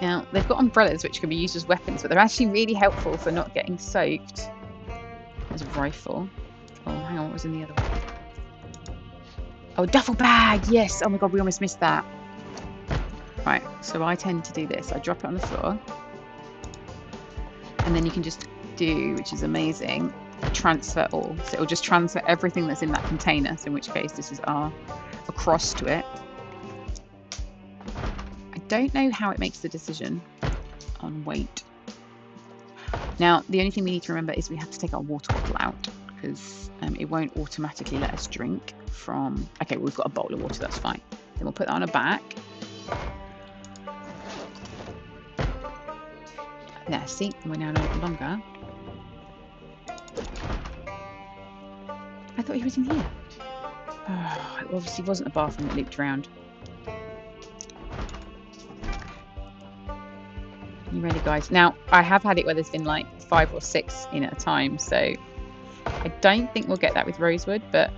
Now, they've got umbrellas which can be used as weapons, but they're actually really helpful for not getting soaked. There's a rifle. Oh, hang on, what was in the other one? Oh, duffel bag! Yes! Oh my god, we almost missed that. Right, so I tend to do this. I drop it on the floor. And then you can just do, which is amazing, transfer all. So it will just transfer everything that's in that container. So in which case, this is R across to it. I don't know how it makes the decision on weight. Now, the only thing we need to remember is we have to take our water bottle out because it won't automatically let us drink from... Okay, we've got a bowl of water, that's fine. Then we'll put that on our back. There, see, we're now no longer. I thought he was in here. Oh, it obviously wasn't a bathroom that looped around. You ready, guys? Now, I have had it where there's been like 5 or 6 in at a time, so I don't think we'll get that with Rosewood, but...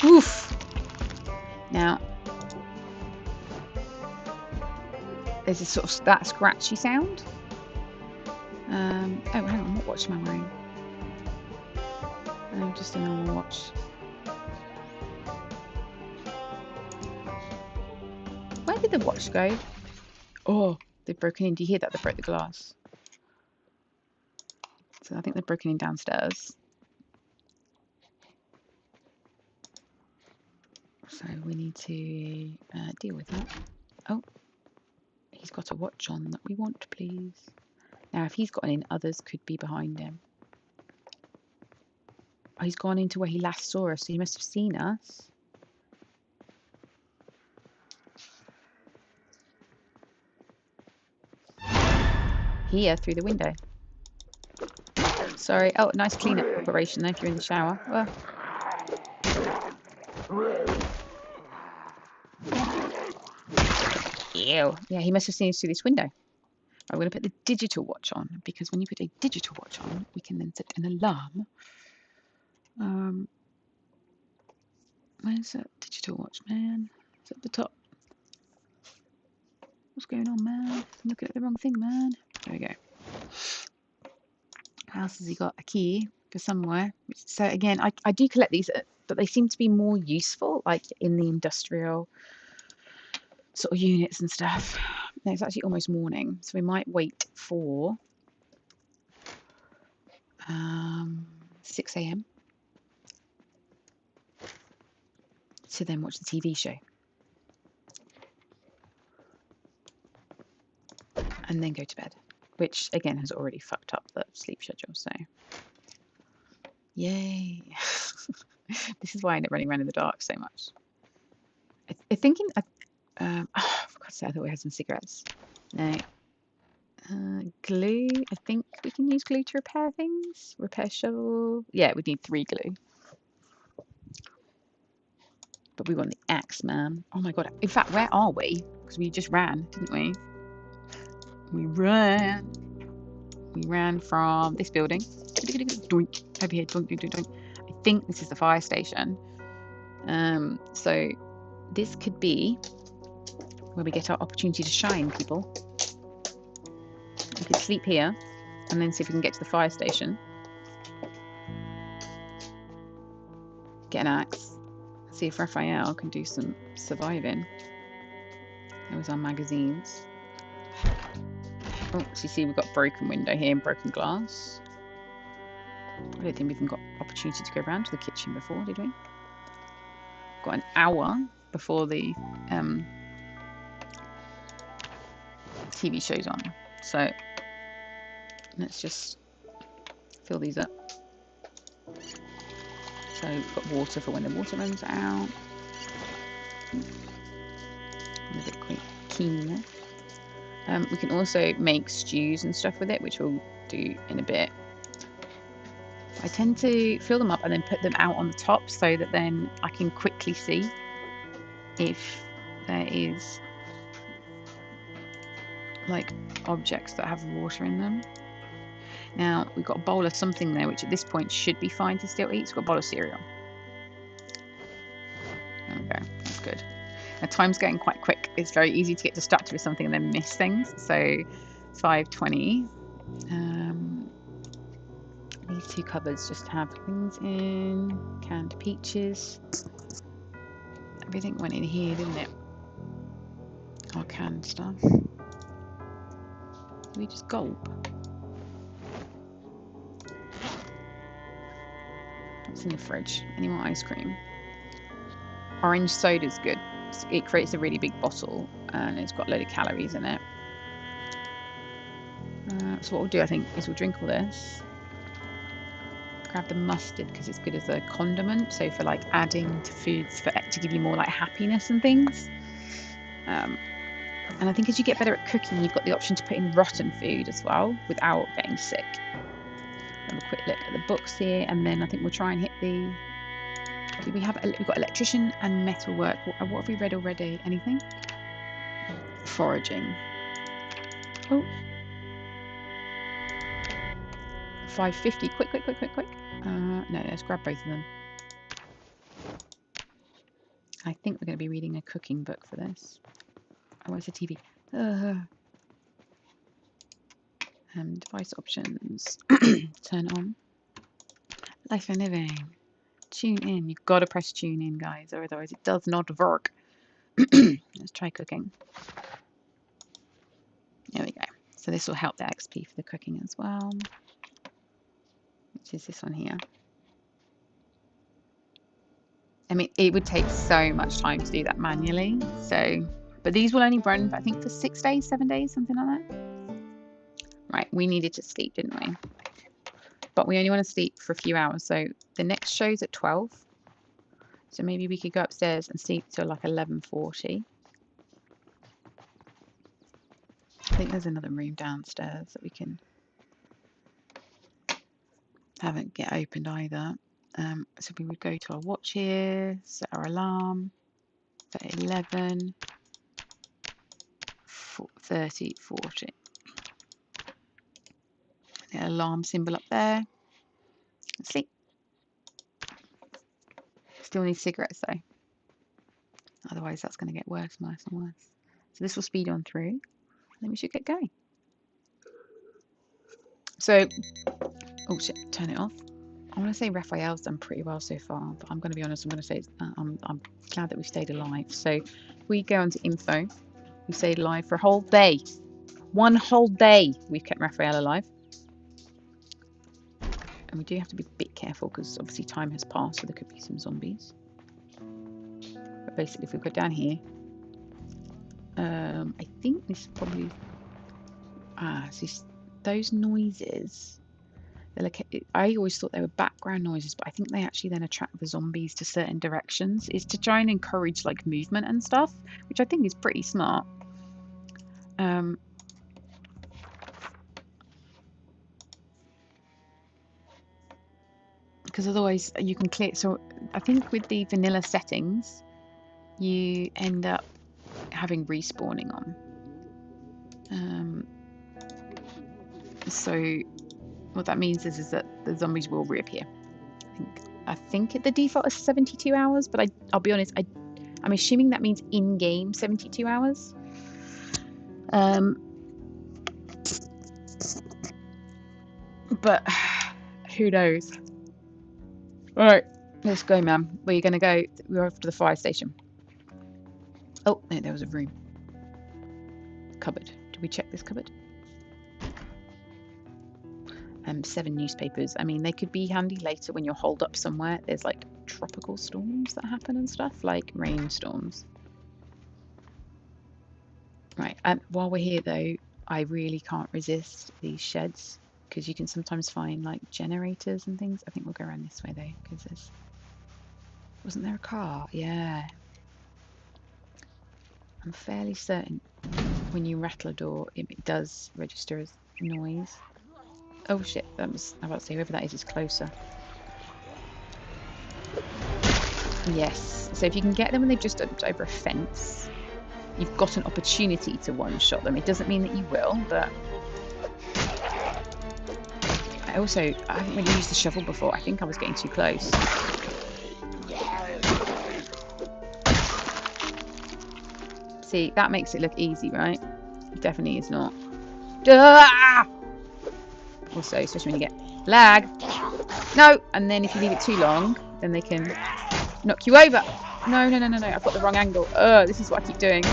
Oof! Now, there's a sort of that scratchy sound. Oh, hang on, what watch am I wearing? Oh, just a normal watch. Where did the watch go? Oh, they've broken in. Do you hear that? They broke the glass. So I think they've broken in downstairs. So we need to deal with that. Oh, he's got a watch on that we want, please. Now, if he's gotten in, others could be behind him. Oh, he's gone into where he last saw us, so he must have seen us. Here, through the window. Sorry. Oh, nice clean-up operation there if you're in the shower. Ew. Yeah, he must have seen us through this window. I'm going to put the digital watch on, because when you put a digital watch on, we can then set an alarm. Where's that digital watch, man? It's at the top. What's going on, man? I'm looking at the wrong thing, man. There we go. What else has he got? A key for somewhere. So again, I do collect these, but they seem to be more useful, like in the industrial sort of units and stuff. No, it's actually almost morning, so we might wait for 6 a.m. to then watch the TV show. And then go to bed, which again has already fucked up the sleep schedule, so yay. This is why I end up running around in the dark so much. I'm thinking, oh, for God's sake, I thought we had some cigarettes. No. Glue, I think we can use glue to repair things. Repair shovel. Yeah, we need 3 glue. But we want the axe, man. Oh my God. In fact, where are we? Because we just ran, didn't we? We ran. We ran from this building. Doink. Over here. Doink, doink, doink, doink. I think this is the fire station. So this could be where we get our opportunity to shine, people. We could sleep here and then see if we can get to the fire station. Get an axe. See if Raphael can do some surviving. There was our magazines. Oh, so you see we've got broken window here and broken glass. I don't think we've even got opportunity to go around to the kitchen before, did we? Got an hour before the TV show's on. So let's just fill these up. So we've got water for when the water runs out. A bit quick keen. We can also make stews and stuff with it, which we'll do in a bit. I tend to fill them up and then put them out on the top so that then I can quickly see if there is like objects that have water in them. Now we've got a bowl of something there, which at this point should be fine to still eat. It's got a bowl of cereal. There we go. That's good. Now time's going quite quick. It's very easy to get distracted with something and then miss things. So 5:20. These 2 cupboards just have things in. Canned peaches. Everything went in here, didn't it? Our canned stuff. We just gulp. What's in the fridge? Any more ice cream? Orange soda's good. It creates a really big bottle and it's got a load of calories in it. So what we'll do, I think, is we'll drink all this. Grab the mustard because it's good as a condiment. So for like adding to foods to give you more like happiness and things. And I think as you get better at cooking, you've got the option to put in rotten food as well without getting sick. Have a quick look at the books here, and then I think we'll try and hit the. Do we have? We've got electrician and metalwork. What have we read already? Anything? Foraging. Oh. 5:50. Quick. No, let's grab both of them. I think we're going to be reading a cooking book for this. Oh, where's the TV? Device options. Turn on. Life and living. Tune in. You've got to press tune in, guys, or otherwise it does not work. Let's try cooking. There we go. So this will help the XP for the cooking as well. Which is this one here. I mean, it would take so much time to do that manually. So, but these will only run, I think, for 6 days, 7 days, something like that. Right, we needed to sleep, didn't we? But we only want to sleep for a few hours. So the next show's at 12. So maybe we could go upstairs and sleep till like 11:40. I think there's another room downstairs that we can haven't get opened either. So we would go to our watch here, set our alarm at 11, 30, 40. Get an alarm symbol up there. Sleep. Still need cigarettes though. Otherwise that's going to get worse and worse and worse. So this will speed on through. And then we should get going. So, oh shit, turn it off. I want to say Raphael's done pretty well so far, but I'm going to be honest, I'm going to say I'm glad that we stayed alive. So if we go into info, we stayed alive for a whole day. 1 whole day we've kept Raphael alive. And we do have to be a bit careful because obviously time has passed, so there could be some zombies. But basically if we go down here, I think this probably... see, those noises... I always thought they were background noises, but I think they actually then attract the zombies to certain directions. It's to try and encourage like movement and stuff, which I think is pretty smart. Because otherwise you can clear. So I think with the vanilla settings, you end up having respawning on. So what that means is that the zombies will reappear. I think the default is 72 hours, but I'll be honest, I'm assuming that means in-game 72 hours. But who knows? All right, let's go, ma'am. Where are you going to go? We're off to the fire station. Oh, no, there was a room. Cupboard. Did we check this cupboard? 7 newspapers. I mean, they could be handy later when you're holed up somewhere. There's like tropical storms that happen and stuff, like rainstorms. Right, while we're here though, I really can't resist these sheds because you can sometimes find like generators and things. I think we'll go around this way though because there's... Wasn't there a car? Yeah. I'm fairly certain when you rattle a door, it does register as noise. Oh shit, that was... I was about to say, whoever that is closer. Yes, so if you can get them when they've just jumped over a fence, you've got an opportunity to one-shot them. It doesn't mean that you will, but... I haven't really used the shovel before. I think I was getting too close. See, that makes it look easy, right? It definitely is not. Duh! Also, especially when you get lag. No! And then if you leave it too long, then they can knock you over. No, no, no, no, no. I've got the wrong angle. This is what I keep doing.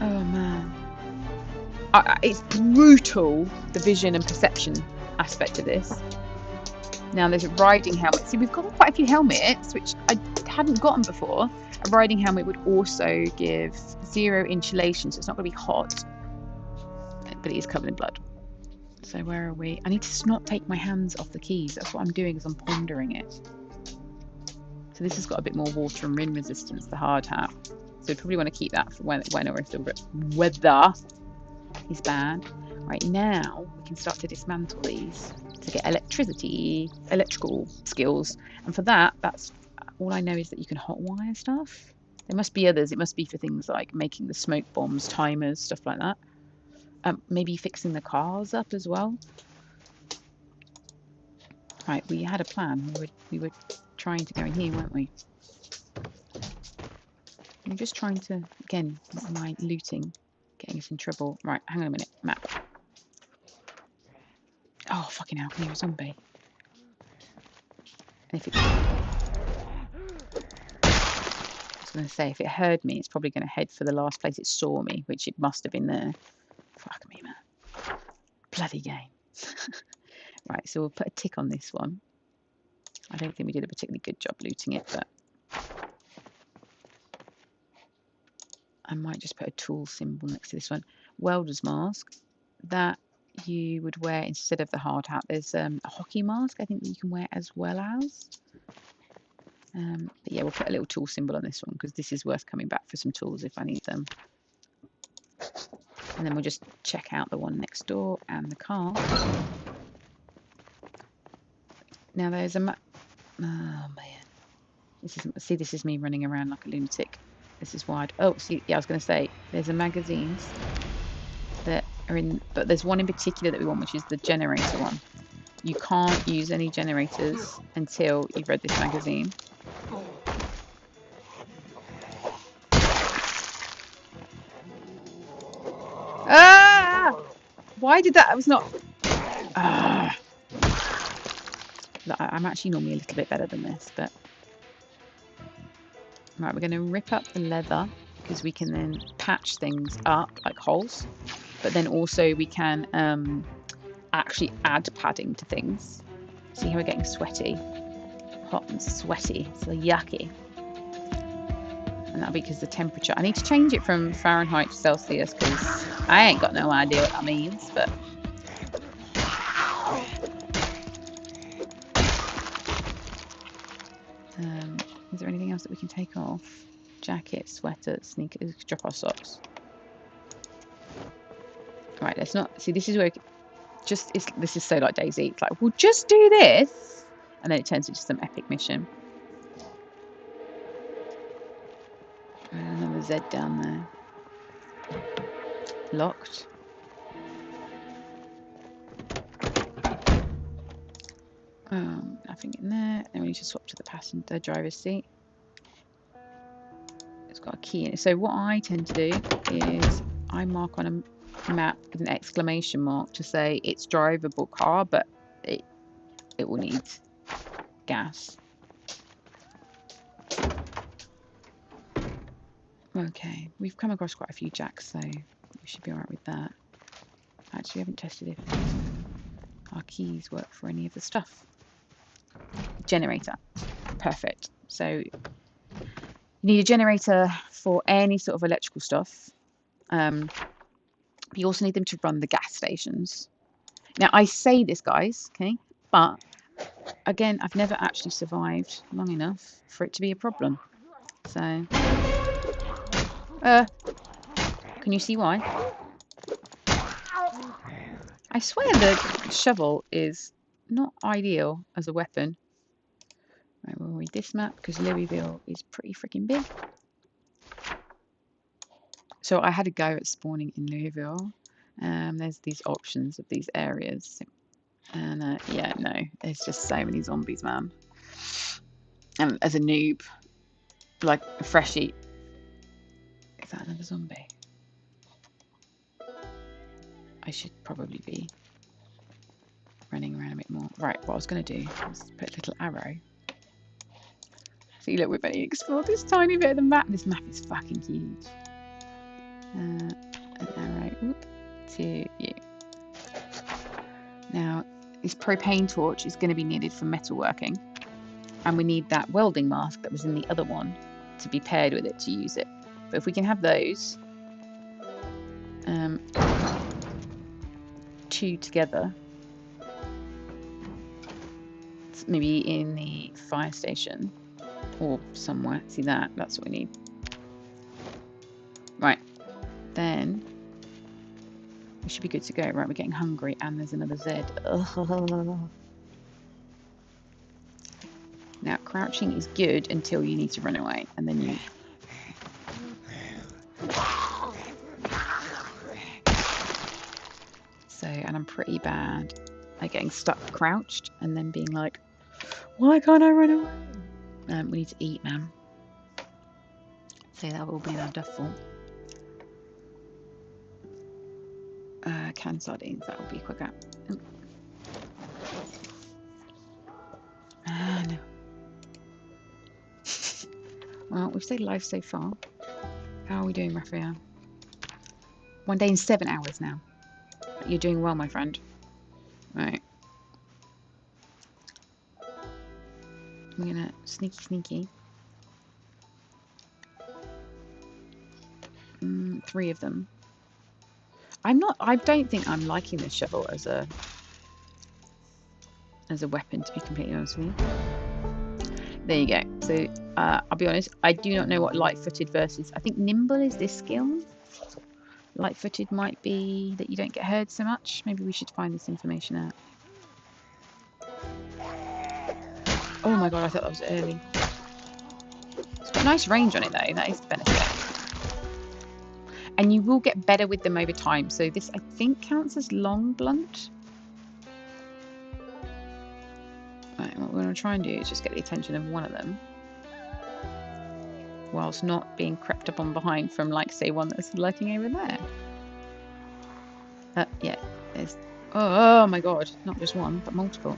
Oh, man. It's brutal, the vision and perception aspect of this. Now, there's a riding helmet. See, we've got quite a few helmets, which I hadn't gotten before. A riding helmet would also give 0 insulation, so it's not going to be hot. But it is covered in blood. So where are we? I need to not take my hands off the keys. That's what I'm doing, is I'm pondering it. So this has got a bit more water and wind resistance, the hard hat. So we probably want to keep that for when or if the weather is bad. Right, now we can start to dismantle these to get electrical skills. And for that, that's all I know is that you can hotwire stuff. There must be others. It must be for things like making the smoke bombs, timers, stuff like that. Maybe fixing the cars up as well. Right, we had a plan. We were trying to go in here, weren't we? I'm just trying to, again, my looting getting us in trouble. Right, hang on a minute. Map. Oh, fucking hell, can you hear a zombie? And if it... I was going to say, if it heard me, it's probably going to head for the last place it saw me, which it must have been there. Fuck me, man. Bloody game. Right, so we'll put a tick on this one. I don't think we did a particularly good job looting it, but... I might just put a tool symbol next to this one. Welder's mask. That you would wear instead of the hard hat. There's a hockey mask, I think, that you can wear as well as. But yeah, we'll put a little tool symbol on this one because this is worth coming back for some tools if I need them. And then we'll just check out the one next door and the car. Now there's a oh man, this is me running around like a lunatic. This is wide. Oh, see, yeah, I was going to say there's a magazines. are in, but there's one in particular that we want, which is the generator one. You can't use any generators until you've read this magazine. Ah! Why did that? I was not. Ah! I'm actually normally a little bit better than this, but right, we're going to rip up the leather because we can then patch things up like holes, but then also we can actually add padding to things. See how we're getting sweaty, hot and sweaty, so yucky. And that'll be because the temperature. I need to change it from Fahrenheit to Celsius because I ain't got no idea what that means, but. Is there anything else that we can take off? Jacket, sweater, sneakers, drop our socks. Right, let's not see. This is where this is so like Daisy. It's like, we'll just do this, and then it turns into some epic mission. Another Z down there. Locked. Nothing in there. Then we need to swap to the passenger driver's seat. It's got a key in it. So what I tend to do is I mark on a map with an exclamation mark to say it's drivable car, but it will need gas. Okay, we've come across quite a few jacks, so we should be alright with that. Actually, we haven't tested if our keys work for any of the stuff. Generator. Perfect. So you need a generator for any sort of electrical stuff. You also need them to run the gas stations. Now, I say this, guys, okay, but again, I've never actually survived long enough for it to be a problem. So, can you see why? I swear the shovel is not ideal as a weapon. Right, we'll read this map because Louisville is pretty freaking big. So I had a go at spawning in Louisville. There's these options of these areas. And yeah, no, there's just so many zombies, man. And as a noob, like a freshie. Is that another zombie? I should probably be running around a bit more. Right, what I was going to do was put a little arrow. See, look, we've only explored this tiny bit of the map. This map is fucking huge. An arrow to you. Now, this propane torch is going to be needed for metalworking. And we need that welding mask that was in the other one to be paired with it to use it. But if we can have those two together, maybe in the fire station or somewhere. See that? That's what we need. Right. Then we should be good to go. Right, we're getting hungry and there's another Z. Ugh. Now, crouching is good until you need to run away, and then you... So, and I'm pretty bad at getting stuck crouched and then being like, why can't I run away? We need to eat, man. So that will be in our duffel. Canned sardines, that will be quicker. No. Well, we've stayed alive so far. How are we doing, Raphael? 1 day and 7 hours now. You're doing well, my friend. Right. We're gonna sneaky. 3 of them. I don't think I'm liking this shovel as a weapon, to be completely honest with you. There you go. So I'll be honest, I do not know what light-footed versus... I think nimble is this skill. Light-footed might be that you don't get hurt so much. Maybe we should find this information out. Oh my god, I thought that was early. It's got nice range on it though, that is the benefit. and you will get better with them over time. So this, I think, counts as long blunt. Right, what we're going to try and do is just get the attention of one of them, whilst not being crept up on behind from, like, say, one that's lurking over there. Yeah, there's... Oh my god, not just one, but multiple.